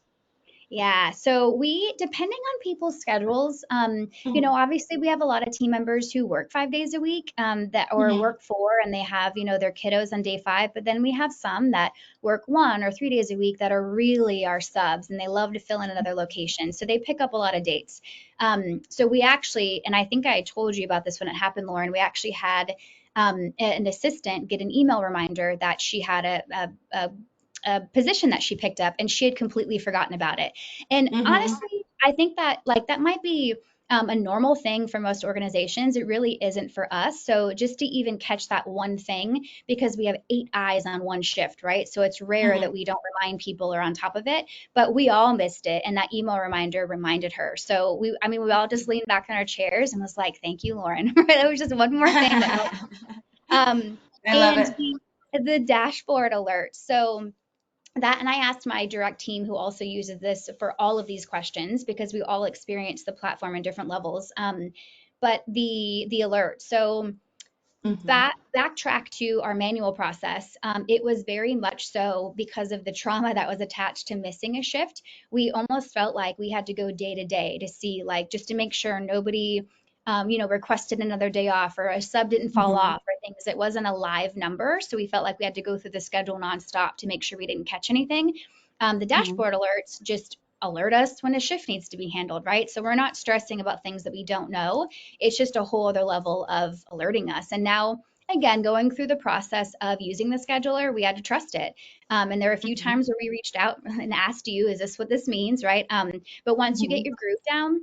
S3: Yeah, so we, depending on people's schedules,
S4: Mhm.
S3: obviously we have a lot of team members who work 5 days a week, that or
S4: Mhm.
S3: work four, and they have, their kiddos on day five. But then we have some that work 1 or 3 days a week that are really our subs, and they love to fill in another location, so they pick up a lot of dates. So we actually, and I think I told you about this when it happened, Lauren. We actually had an assistant get an email reminder that she had a position that she picked up, and she had completely forgotten about it. And
S4: Mhm.
S3: honestly, I think that that might be a normal thing for most organizations. It really isn't for us. So just to even catch that one thing, because we have 8 eyes on one shift, right? So it's rare that
S4: Mhm.
S3: we don't remind people or on top of it, but we all missed it. And that email reminder reminded her. So we all just leaned back in our chairs and was like, thank you, Lauren. Right? That was just one more thing that helped. Um,
S4: I love
S3: and
S4: it.
S3: the dashboard alert. So that, and I asked my direct team who also uses this for all of these questions, because we all experience the platform in different levels. But the alert. So
S4: Mhm.
S3: backtrack to our manual process. It was very much so because of the trauma that was attached to missing a shift. We almost felt like we had to go day to day to see, like, just to make sure nobody, requested another day off, or a sub didn't fall
S4: Mhm.
S3: off, or things. It wasn't a live number. So we felt like we had to go through the schedule nonstop to make sure we didn't catch anything. The
S4: Mhm.
S3: dashboard alerts just alert us when a shift needs to be handled, right? So we're not stressing about things that we don't know. It's just a whole other level of alerting us. And now, again, going through the process of using the scheduler, we had to trust it. And there are a few
S4: Mhm.
S3: times where we reached out and asked you, is this what this means, right? But once you get
S4: Mhm.
S3: your groove down,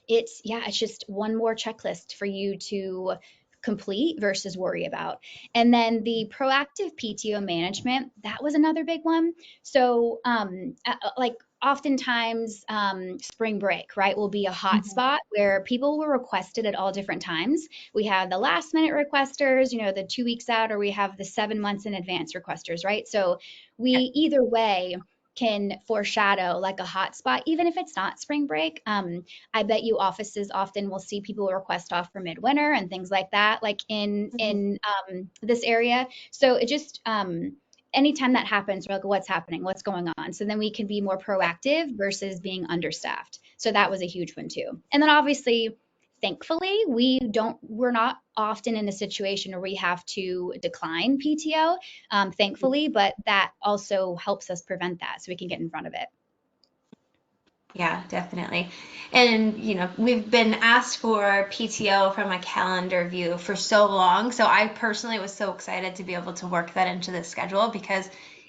S3: it's just one more checklist for you to complete versus worry about. And then the proactive PTO management, that was another big one. So like oftentimes spring break, right, will be a hot
S4: Mhm.
S3: spot where people will request it at all different times. We have the last minute requesters, the 2 weeks out, or we have the 7 months in advance requesters, right? So we either way can foreshadow like a hot spot, even if it's not spring break. I bet you offices often will see people request off for midwinter and things like that, like
S4: Mhm.
S3: in this area. So it just anytime that happens, we're like, what's happening? What's going on? So then we can be more proactive versus being understaffed. So that was a huge one too. And then obviously, thankfully, we're not often in a situation where we have to decline PTO, thankfully, but that also helps us prevent that so we can get in front of it.
S4: Yeah, definitely. And, we've been asked for PTO from a calendar view for so long. So I personally was so excited to be able to work that into the schedule, because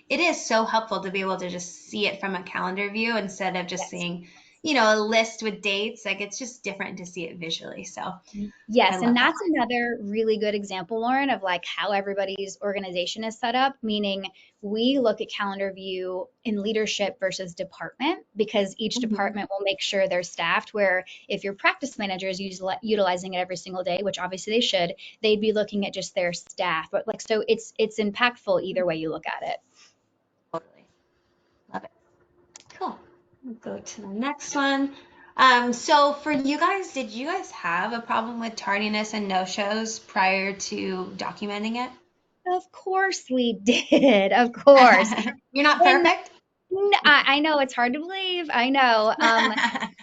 S4: it is so helpful to be able to just see it from a calendar view instead of just
S3: Yes.
S4: seeing, a list with dates. Like, it's just different to see it visually. So I
S3: Yes, and
S4: love that.
S3: that's another really good example, Lauren, of like how everybody's organization is set up, meaning we look at calendar view in leadership versus department, because each
S4: Hmm.
S3: department will make sure they're staffed. Where if your practice manager is utilizing it every single day, which obviously they should, they'd be looking at just their staff. But like, so it's impactful either way you look at it.
S4: Totally. Love it. Cool. We'll go to the next one. So for you guys, did you guys have a problem with tardiness and no-shows prior to documenting it?
S3: Of course we did. Of course.
S4: You're not
S3: And
S4: perfect?
S3: I know it's hard to believe. I know.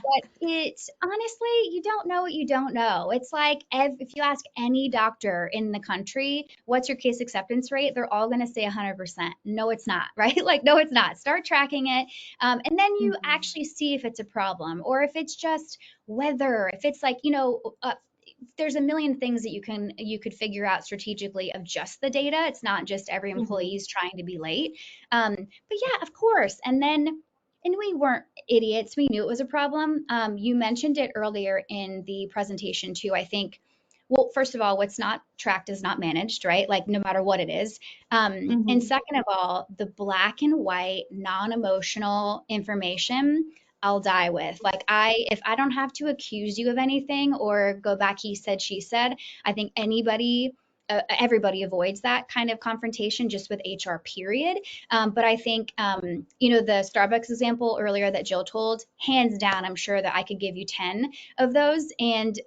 S3: But it's honestly, you don't know what you don't know. It's like if you ask any doctor in the country, what's your case acceptance rate? They're all going to say 100%. No, it's not, right? Like, no, it's not. Start tracking it. And then you
S4: Mhm.
S3: actually see if it's a problem, or if it's just weather, if it's like, there's a million things that you could figure out strategically of just the data. It's not just every
S4: Mhm.
S3: employee is trying to be late. But yeah, of course. And we weren't idiots. We knew it was a problem. You mentioned it earlier in the presentation too. I think, well, first of all, what's not tracked is not managed, right? Like no matter what it is. And
S4: Mhm.
S3: second of all, the black and white, non-emotional information I'll die with. Like if I don't have to accuse you of anything or go back, he said, she said, I think everybody avoids that kind of confrontation just with HR, period. But I think, the Starbucks example earlier that Jill told, hands down, I'm sure that I could give you 10 of those. And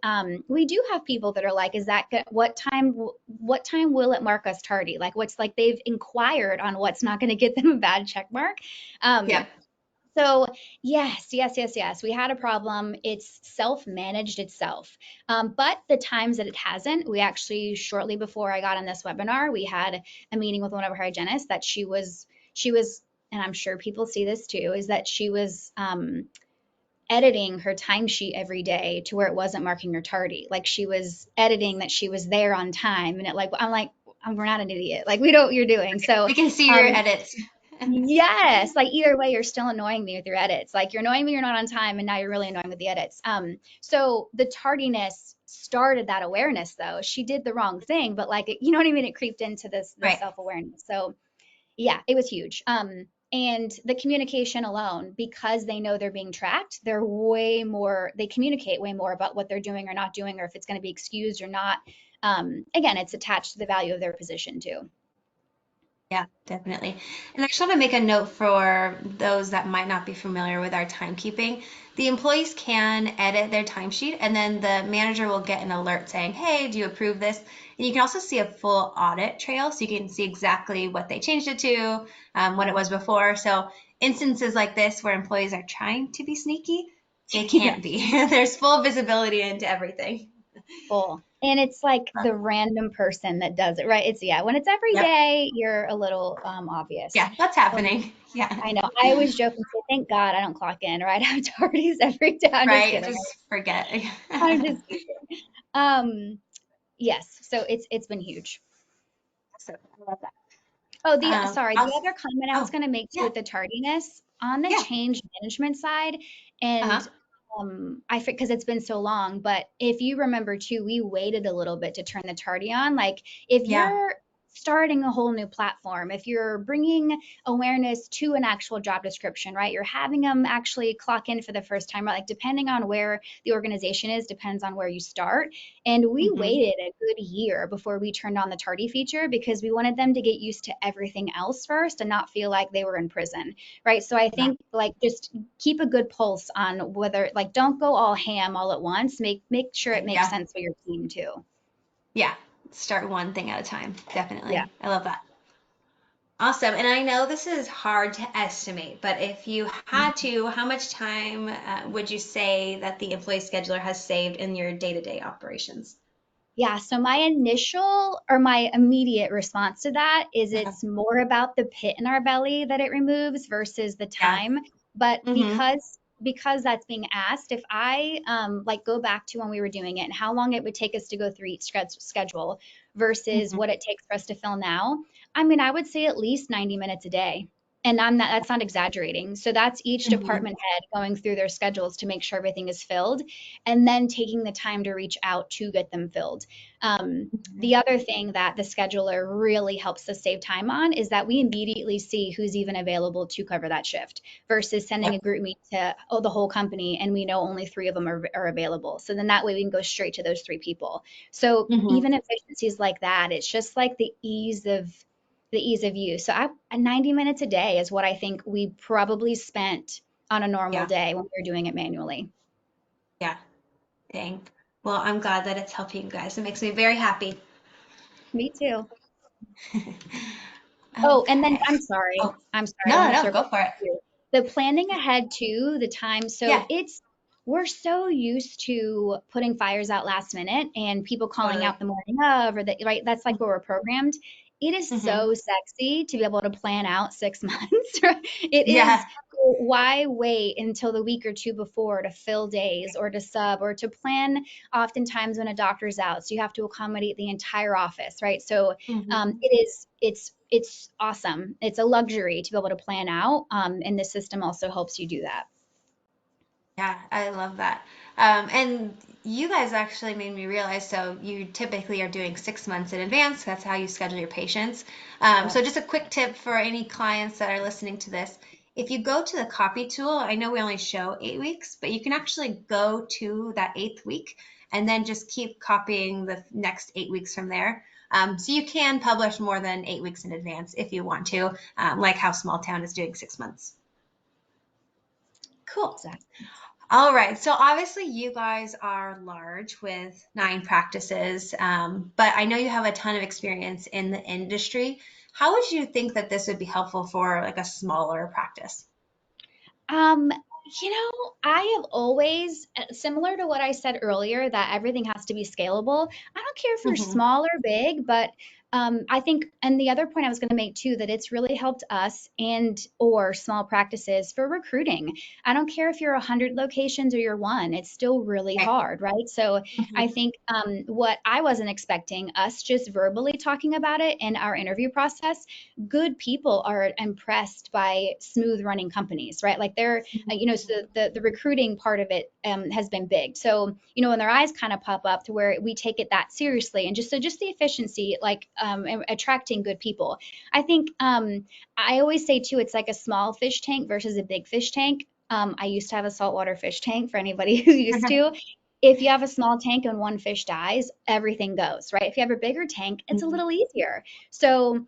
S3: we do have people that are like, is that good? What time will it mark us tardy? Like, what's like they've inquired on what's not going to get them a bad check mark. Um,
S4: Yep.
S3: So yes. We had a problem. It's self-managed itself. But the times that it hasn't, we actually, shortly before I got on this webinar, we had a meeting with one of our hygienists that she was, and I'm sure people see this too, is that she was editing her timesheet every day to where it wasn't marking her tardy. Like she was editing that she was there on time, and I'm like, we're not an idiot. Like we know what you're doing. So
S4: We can see your
S3: um,
S4: edits.
S3: yes, like either way, you're still annoying me with your edits. Like you're annoying me, you're not on time, and now you're really annoying with the edits. So the tardiness started that awareness though. She did the wrong thing, but like you know what I mean? It creeped into this
S4: Right.
S3: self-awareness. So yeah, it was huge. And the communication alone, because they know they're being tracked, they communicate way more about what they're doing or not doing, or if it's going to be excused or not. Again, it's attached to the value of their position too.
S4: Yeah, definitely. And I just want to make a note for those that might not be familiar with our timekeeping. The employees can edit their timesheet, and then the manager will get an alert saying, hey, do you approve this? And you can also see a full audit trail, so you can see exactly what they changed it to, what it was before. So instances like this where employees are trying to be sneaky, they
S3: Yeah.
S4: can't be. There's full visibility into everything.
S3: Full. And it's like the random person that does it, right? When it's every
S4: Yep.
S3: day, you're a little obvious.
S4: Yeah, that's happening. Yeah.
S3: I know. I always joke and say, thank God I don't clock in, or I'd have tardies every day. I'm just
S4: Right.
S3: kidding.
S4: Just forget.
S3: I'm just kidding. Yes. So it's been huge.
S4: So I love that.
S3: Oh, the other comment I was
S4: Oh,
S3: going to make too
S4: yeah,
S3: with the tardiness on the
S4: yeah.
S3: change management side,
S4: Uh-huh.
S3: and I because it's been so long, but if you remember too, we waited a little bit to turn the tardy on. Like if
S4: Yeah.
S3: you're starting a whole new platform, if you're bringing awareness to an actual job description, right? You're having them actually clock in for the first time, right? Like depending on where the organization is, depends on where you start. And we
S4: Mm-hmm.
S3: waited a good year before we turned on the tardy feature because we wanted them to get used to everything else first and not feel like they were in prison, right? So I
S4: Yeah.
S3: think like just keep a good pulse on whether like don't go all ham all at once. Make sure it makes
S4: Yeah.
S3: sense for your team too.
S4: Yeah. Start one thing at a time.
S3: Yeah.
S4: Definitely. I love that. Awesome. And I know this is hard to estimate, but if you had to, how much time would you say that the employee scheduler has saved in your day-to-day operations?
S3: Yeah, so my immediate response to that is
S4: Uh-huh.
S3: it's more about the pit in our belly that it removes versus the
S4: Yeah.
S3: time. But
S4: Mm-hmm.
S3: because that's being asked, if I like go back to when we were doing it and how long it would take us to go through each schedule versus
S4: Mm-hmm.
S3: what it takes for us to fill now, I mean, I would say at least 90 minutes a day. And that's not exaggerating. So that's each
S4: Mm-hmm.
S3: department head going through their schedules to make sure everything is filled and then taking the time to reach out to get them filled. The other thing that the scheduler really helps us save time on is that we immediately see who's even available to cover that shift versus sending
S4: Yep.
S3: a group meet to the whole company and we know only 3 of them are available. So then that way we can go straight to those 3 people. So
S4: Mm-hmm.
S3: even efficiencies like that, it's just like the ease of use. So 90 minutes a day is what I think we probably spent on a normal
S4: Yeah.
S3: day when we were doing it manually.
S4: Yeah. Dang. Well, I'm glad that it's helping you guys. It makes me very happy.
S3: Me too. Oh, and then
S4: Okay.
S3: I'm sorry.
S4: Oh,
S3: I'm sorry. I
S4: no,
S3: want to
S4: no,
S3: circle
S4: go for
S3: back
S4: it.
S3: to the planning ahead too, the time.
S4: Yeah,
S3: So we're so used to putting fires out last minute and people calling
S4: totally.
S3: out the morning of, or right? That's like where we're programmed. It is
S4: Mm-hmm.
S3: so sexy to be able to plan out 6 months. Right? It
S4: Yeah.
S3: is. Why wait until the week or two before to fill days or to sub or to plan oftentimes when a doctor's out? So you have to accommodate the entire office, right? So
S4: Mm-hmm.
S3: it's awesome. It's a luxury to be able to plan out, and the system also helps you do that.
S4: Yeah, I love that. And you guys actually made me realize, so you typically are doing 6 months in advance. That's how you schedule your patients. So
S3: Correct.
S4: just a quick tip for any clients that are listening to this. If you go to the copy tool, I know we only show 8 weeks, but you can actually go to that 8th week and then just keep copying the next 8 weeks from there. So you can publish more than 8 weeks in advance if you want to, like how Small Town is doing 6 months. Cool.
S3: Exactly.
S4: All right. So obviously you guys are large with 9 practices, but I know you have a ton of experience in the industry. How would you think that this would be helpful for like a smaller practice?
S3: Um, I have always, similar to what I said earlier, that everything has to be scalable. I don't care if you're
S4: Hmm.
S3: small or big, but I think, and the other point I was going to make too, that it's really helped us and or small practices for recruiting. I don't care if you're 100 locations or you're one, it's still really
S4: Right.
S3: hard, right? So I
S4: Hmm.
S3: think what I wasn't expecting, us just verbally talking about it in our interview process, good people are impressed by smooth running companies, right? Like they're, so the recruiting part of it has been big. So, when their eyes kind of pop up to where we take it that seriously, and just the efficiency, like attracting good people. I think I always say too, it's like a small fish tank versus a big fish tank. I used to have a saltwater fish tank for anybody who used to. If you have a small tank and one fish dies, everything goes, right? If you have a bigger tank, it's a little easier. So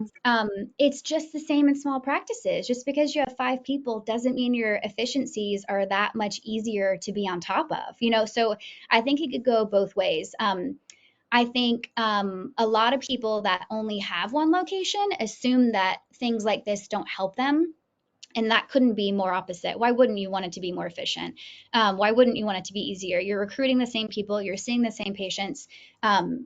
S3: it's just the same in small practices. Just because you have 5 people doesn't mean your efficiencies are that much easier to be on top of, So I think it could go both ways. I think a lot of people that only have one location assume that things like this don't help them, and that couldn't be more opposite. Why wouldn't you want it to be more efficient? Why wouldn't you want it to be easier? You're recruiting the same people, you're seeing the same patients.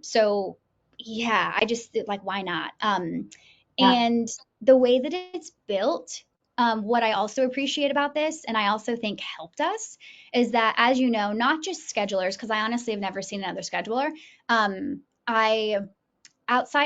S3: So, yeah, I just like, why not?
S4: Yeah.
S3: And the way that it's built, what I also appreciate about this, and I also think helped us, is that, as you know, not just schedulers, because I honestly have never seen another scheduler. I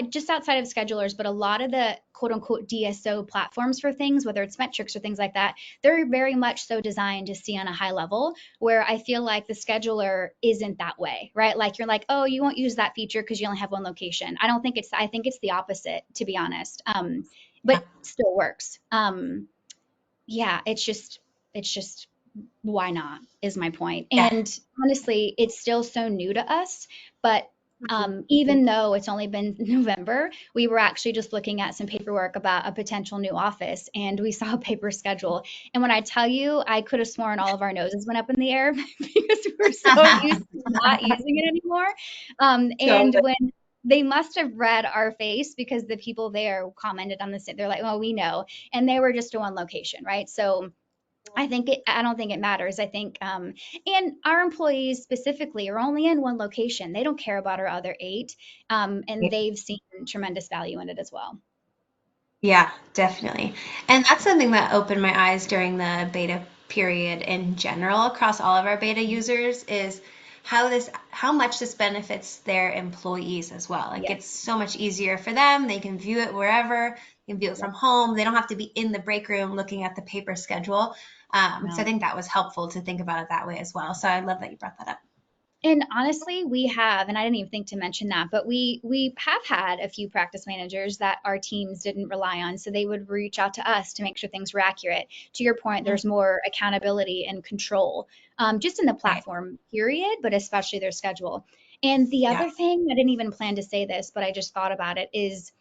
S3: just outside of schedulers, but a lot of the quote unquote DSO platforms for things, whether it's metrics or things like that, they're very much so designed to see on a high level, where I feel like the scheduler isn't that way, right? Like you're like, oh, you won't use that feature because you only have one location. I think it's the opposite, to be honest.
S4: Yeah.
S3: But still works. Yeah, it's just why not is my point.
S4: Yeah.
S3: And honestly, it's still so new to us, but
S4: Mhm.
S3: even though it's only been November, we were actually just looking at some paperwork about a potential new office, and we saw a paper schedule. And when I tell you, I could have sworn all of our noses went up in the air because we're so used to not using it anymore. And
S4: Totally.
S3: when they must have read our face, because the people there commented on this, they're like, "Oh, we know," and they were just to one location, right? So I don't think it matters. I think, and our employees specifically are only in one location. They don't care about our other 8, and they've seen tremendous value in it as well.
S4: Yeah, definitely. And that's something that opened my eyes during the beta period in general across all of our beta users is how much this benefits their employees as well. Like
S3: Yes.
S4: it's so much easier for them. They can view it wherever, they can view it
S3: Yep.
S4: from home. They don't have to be in the break room looking at the paper schedule. So I
S3: No.
S4: think that was helpful to think about it that way as well. So I love that you brought that up.
S3: And honestly, we have, and I didn't even think to mention that, but we have had a few practice managers that our teams didn't rely on, so they would reach out to us to make sure things were accurate. To your point,
S4: Mhm.
S3: there's more accountability and control, just in the
S4: Right.
S3: platform period, but especially their schedule. And the
S4: Yeah.
S3: other thing, I didn't even plan to say this, but I just thought about it, is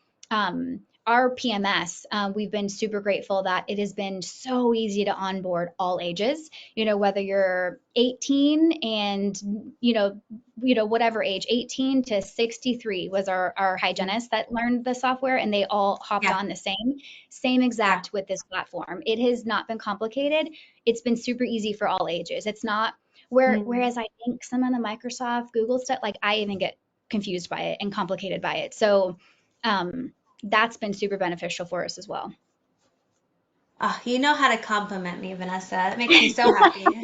S3: our PMS. We've been super grateful that it has been so easy to onboard all ages, whether you're 18 and whatever age, 18 to 63 was our hygienist that learned the software, and they all hopped
S4: Yeah.
S3: on the same
S4: Yeah.
S3: exact with this platform. It has not been complicated. It's been super easy for all ages. It's not
S4: Mhm.
S3: whereas I think some of the Microsoft, Google stuff, like I even get confused by it and complicated by it. So that's been super beneficial for us as well.
S4: Oh, you know how to compliment me, Vanessa. That makes me so happy.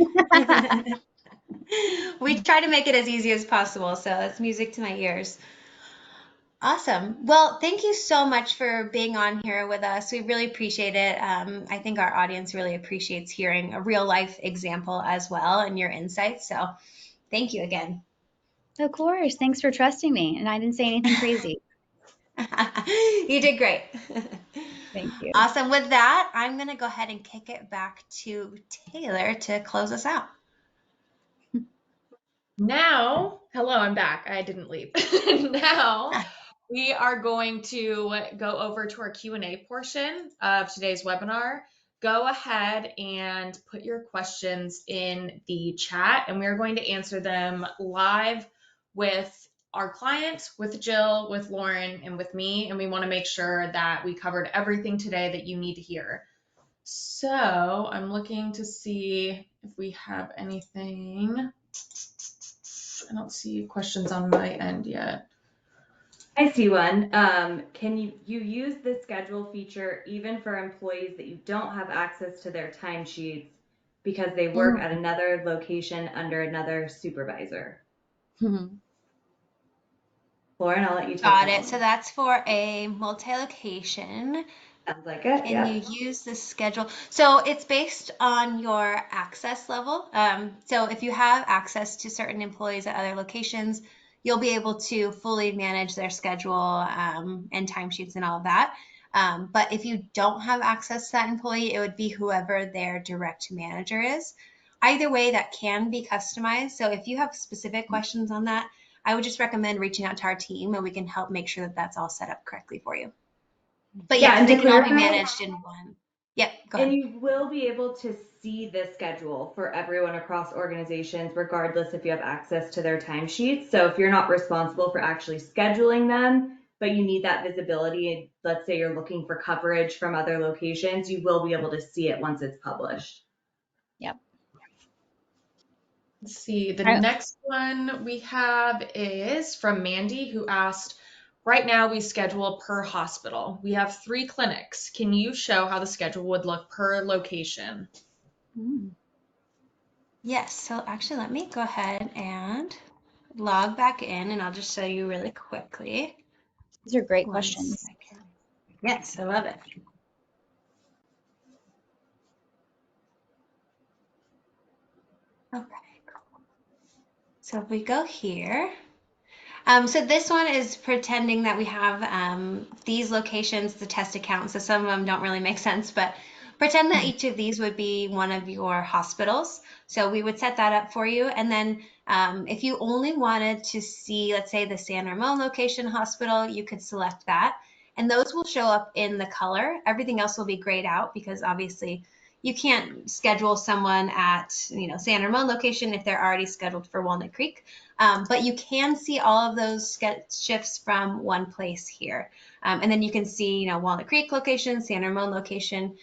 S4: We try to make it as easy as possible, so that's music to my ears. Awesome. Well, thank you so much for being on here with us. We really appreciate it. I think our audience really appreciates hearing a real life example as well and your insights. So thank you again.
S3: Of course. Thanks for trusting me. And I didn't say anything crazy.
S4: You did great.
S3: Thank you.
S4: Awesome. With that, I'm going to go ahead and kick it back to Taylor to close us out.
S1: Now, hello, I'm back. I didn't leave. Now, we are going to go over to our Q&A portion of today's webinar. Go ahead and put your questions in the chat, and we're going to answer them live with our client, with Jill, with Lauren, and with me. And we want to make sure that we covered everything today that you need to hear. So I'm looking to see if we have anything. I don't see questions on my end yet.
S2: I see one. Can you use the schedule feature even for employees that you don't have access to their timesheets because they work at another location under another supervisor? Lauren, I'll let you take
S4: Got
S2: that
S4: it.
S2: one.
S4: So that's for a multi-location.
S2: Sounds like it.
S4: Can
S2: Yeah.
S4: you use the schedule? So it's based on your access level. So if you have access to certain employees at other locations, you'll be able to fully manage their schedule and timesheets and all of that. But if you don't have access to that employee, it would be whoever their direct manager is. Either way, that can be customized. So if you have specific questions on that, I would just recommend reaching out to our team and we can help make sure that that's all set up correctly for you. But
S2: Yeah,
S4: yes,
S2: and
S4: they
S2: to
S4: can all be
S2: clarify,
S4: managed in one. Yep, go
S2: and
S4: ahead.
S2: you will be able to see the schedule for everyone across organizations, regardless if you have access to their timesheets. So if you're not responsible for actually scheduling them, but you need that visibility, and let's say you're looking for coverage from other locations, you will be able to see it once it's published.
S3: Yep.
S1: Let's see. The
S3: I-
S1: next one we have is from Mandy, who asked, right now we schedule per hospital. We have 3 clinics. Can you show how the schedule would look per location?
S4: Yes, so actually let me go ahead and log back in and I'll just show you really quickly.
S3: These are great
S4: 1
S3: questions.
S4: second. Yes, I love it. Okay, cool. So if we go here, so this one is pretending that we have these locations, the test accounts. So some of them don't really make sense, but pretend that each of these would be one of your hospitals. So we would set that up for you. And then if you only wanted to see, let's say, the San Ramon location hospital, you could select that. And those will show up in the color. Everything else will be grayed out because obviously you can't schedule someone at, San Ramon location if they're already scheduled for Walnut Creek. But you can see all of those shifts from one place here. And then you can see, Walnut Creek location, San Ramon location.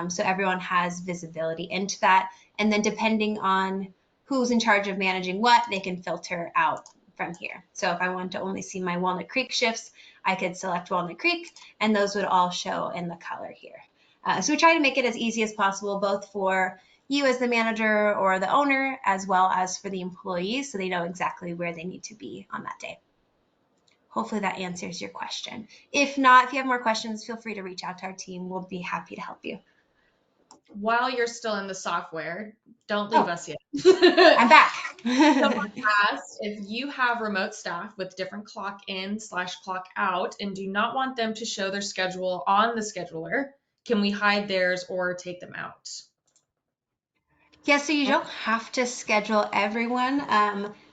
S4: So everyone has visibility into that. And then depending on who's in charge of managing what, they can filter out from here. So if I want to only see my Walnut Creek shifts, I could select Walnut Creek and those would all show in the color here. So we try to make it as easy as possible, both for you as the manager or the owner, as well as for the employees, so they know exactly where they need to be on that day. Hopefully that answers your question. If not, if you have more questions, feel free to reach out to our team. We'll be happy to help you.
S1: While you're still in the software, don't leave us yet.
S4: I'm back.
S1: Someone asked if you have remote staff with different clock in/clock out and do not want them to show their schedule on the scheduler, can we hide theirs or take them out?
S4: Yeah, so you don't have to schedule everyone.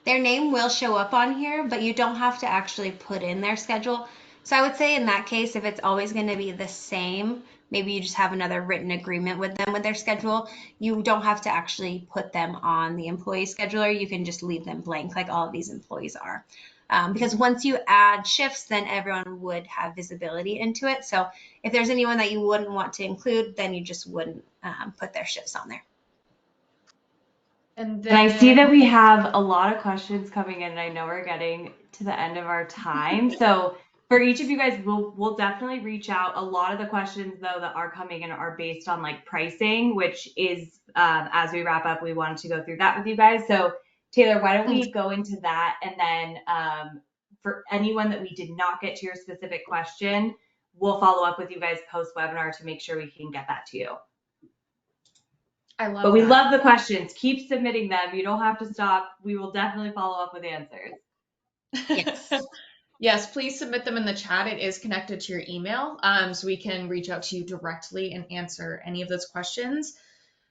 S4: Their name will show up on here, but you don't have to actually put in their schedule. So I would say in that case, if it's always going to be the same, maybe you just have another written agreement with them with their schedule. You don't have to actually put them on the employee scheduler. You can just leave them blank like all of these employees are. Because once you add shifts, then everyone would have visibility into it. So if there's anyone that you wouldn't want to include, then you just wouldn't put their shifts on there.
S1: And
S2: I see
S1: then
S2: that we have a lot of questions coming in, and I know we're getting to the end of our time. So for each of you guys, we'll definitely reach out. A lot of the questions though that are coming in are based on like pricing, which is as we wrap up, we wanted to go through that with you guys. So Taylor, why don't we go into that, and then for anyone that we did not get to your specific question, we'll follow up with you guys post webinar to make sure we can get that to you.
S1: I love
S2: But we
S1: that.
S2: love the questions. Keep submitting them. You don't have to stop. We will definitely follow up with answers.
S4: Yes.
S1: Yes, please submit them in the chat. It is connected to your email, so we can reach out to you directly and answer any of those questions.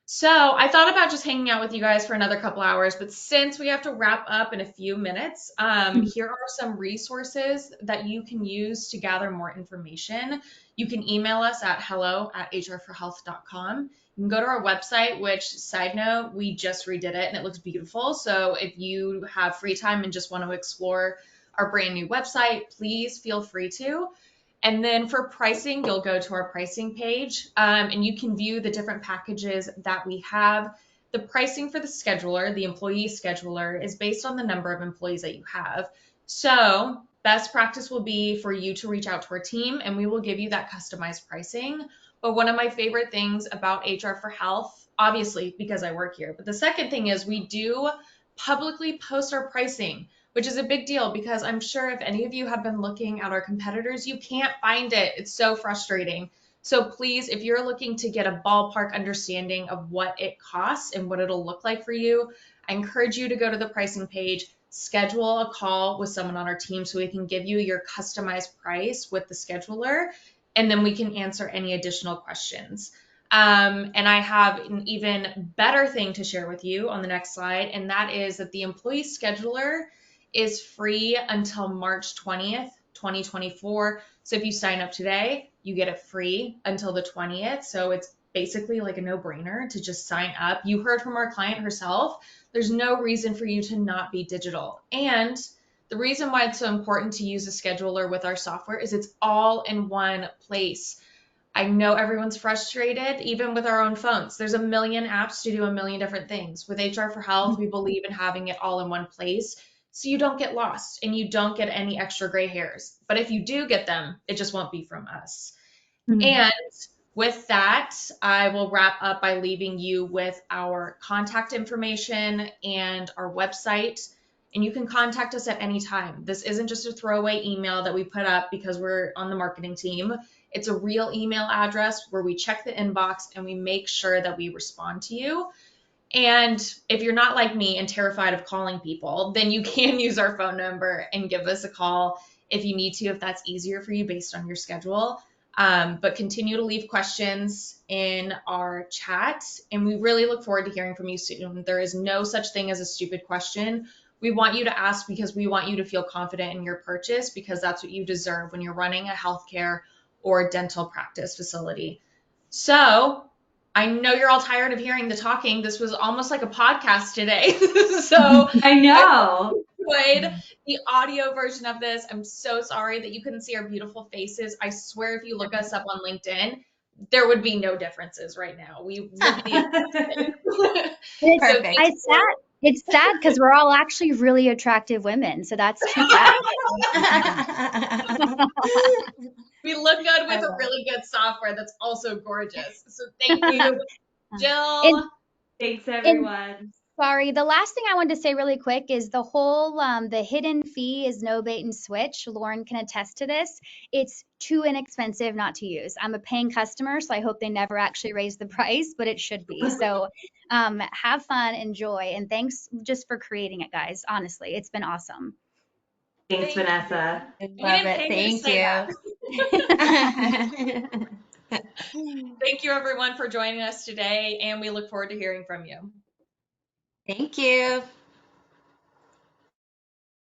S1: So I thought about just hanging out with you guys for another couple hours, but since we have to wrap up in a few minutes, here are some resources that you can use to gather more information. You can email us at hello@hrforhealth.com. You can go to our website, which, side note, we just redid it and it looks beautiful. So if you have free time and just want to explore our brand new website, please feel free to. And then for pricing, you'll go to our pricing page, and you can view the different packages that we have. The pricing for the scheduler, the employee scheduler, is based on the number of employees that you have. So best practice will be for you to reach out to our team and we will give you that customized pricing. But one of my favorite things about HR for Health, obviously because I work here, but the second thing is we do publicly post our pricing, which is a big deal because I'm sure if any of you have been looking at our competitors, you can't find it. It's so frustrating. So please, if you're looking to get a ballpark understanding of what it costs and what it'll look like for you, I encourage you to go to the pricing page, schedule a call with someone on our team so we can give you your customized price with the scheduler, and then we can answer any additional questions. And I have an even better thing to share with you on the next slide, and that is that the employee scheduler is free until March 20th, 2024. So if you sign up today, you get it free until the 20th. So it's basically like a no-brainer to just sign up. You heard from our client herself. There's no reason for you to not be digital. And the reason why it's so important to use a scheduler with our software is it's all in one place. I know everyone's frustrated, even with our own phones. There's a million apps to do a million different things. With HR for Health, we believe in having it all in one place so you don't get lost and you don't get any extra gray hairs. But if you do get them, it just won't be from us. And with that, I will wrap up by leaving you with our contact information and our website. And you can contact us at any time. This isn't just a throwaway email that we put up because we're on the marketing team. It's a real email address where we check the inbox and we make sure that we respond to you. And if you're not like me and terrified of calling people, then you can use our phone number and give us a call if you need to, if that's easier for you based on your schedule. But continue to leave questions in our chat, and we really look forward to hearing from you soon. There is no such thing as a stupid question. We want you to ask because we want you to feel confident in your purchase because that's what you deserve when you're running a healthcare or dental practice facility. So I know you're all tired of hearing the talking. This was almost like a podcast today. So
S2: I know.
S1: enjoyed the audio version of this. I'm so sorry that you couldn't see our beautiful faces. I swear if you look us up on LinkedIn, there would be no differences right now. We look the
S4: Perfect.
S3: It's sad because we're all actually really attractive women, so that's too bad.
S1: we look good with a really good software that's also gorgeous. So thank you, Jill.
S2: Thanks, everyone.
S3: Sorry, the last thing I wanted to say really quick is the whole the hidden fee is no bait and switch. Lauren can attest to this. It's too inexpensive not to use. I'm a paying customer, so I hope they never actually raise the price, but it should be. So have fun, enjoy, and thanks just for creating it, guys. Honestly, it's been awesome.
S2: Thanks, Vanessa.
S4: I love it. Thank you.
S1: Thank you, everyone, for joining us today, and we look forward to hearing from you.
S4: Thank you.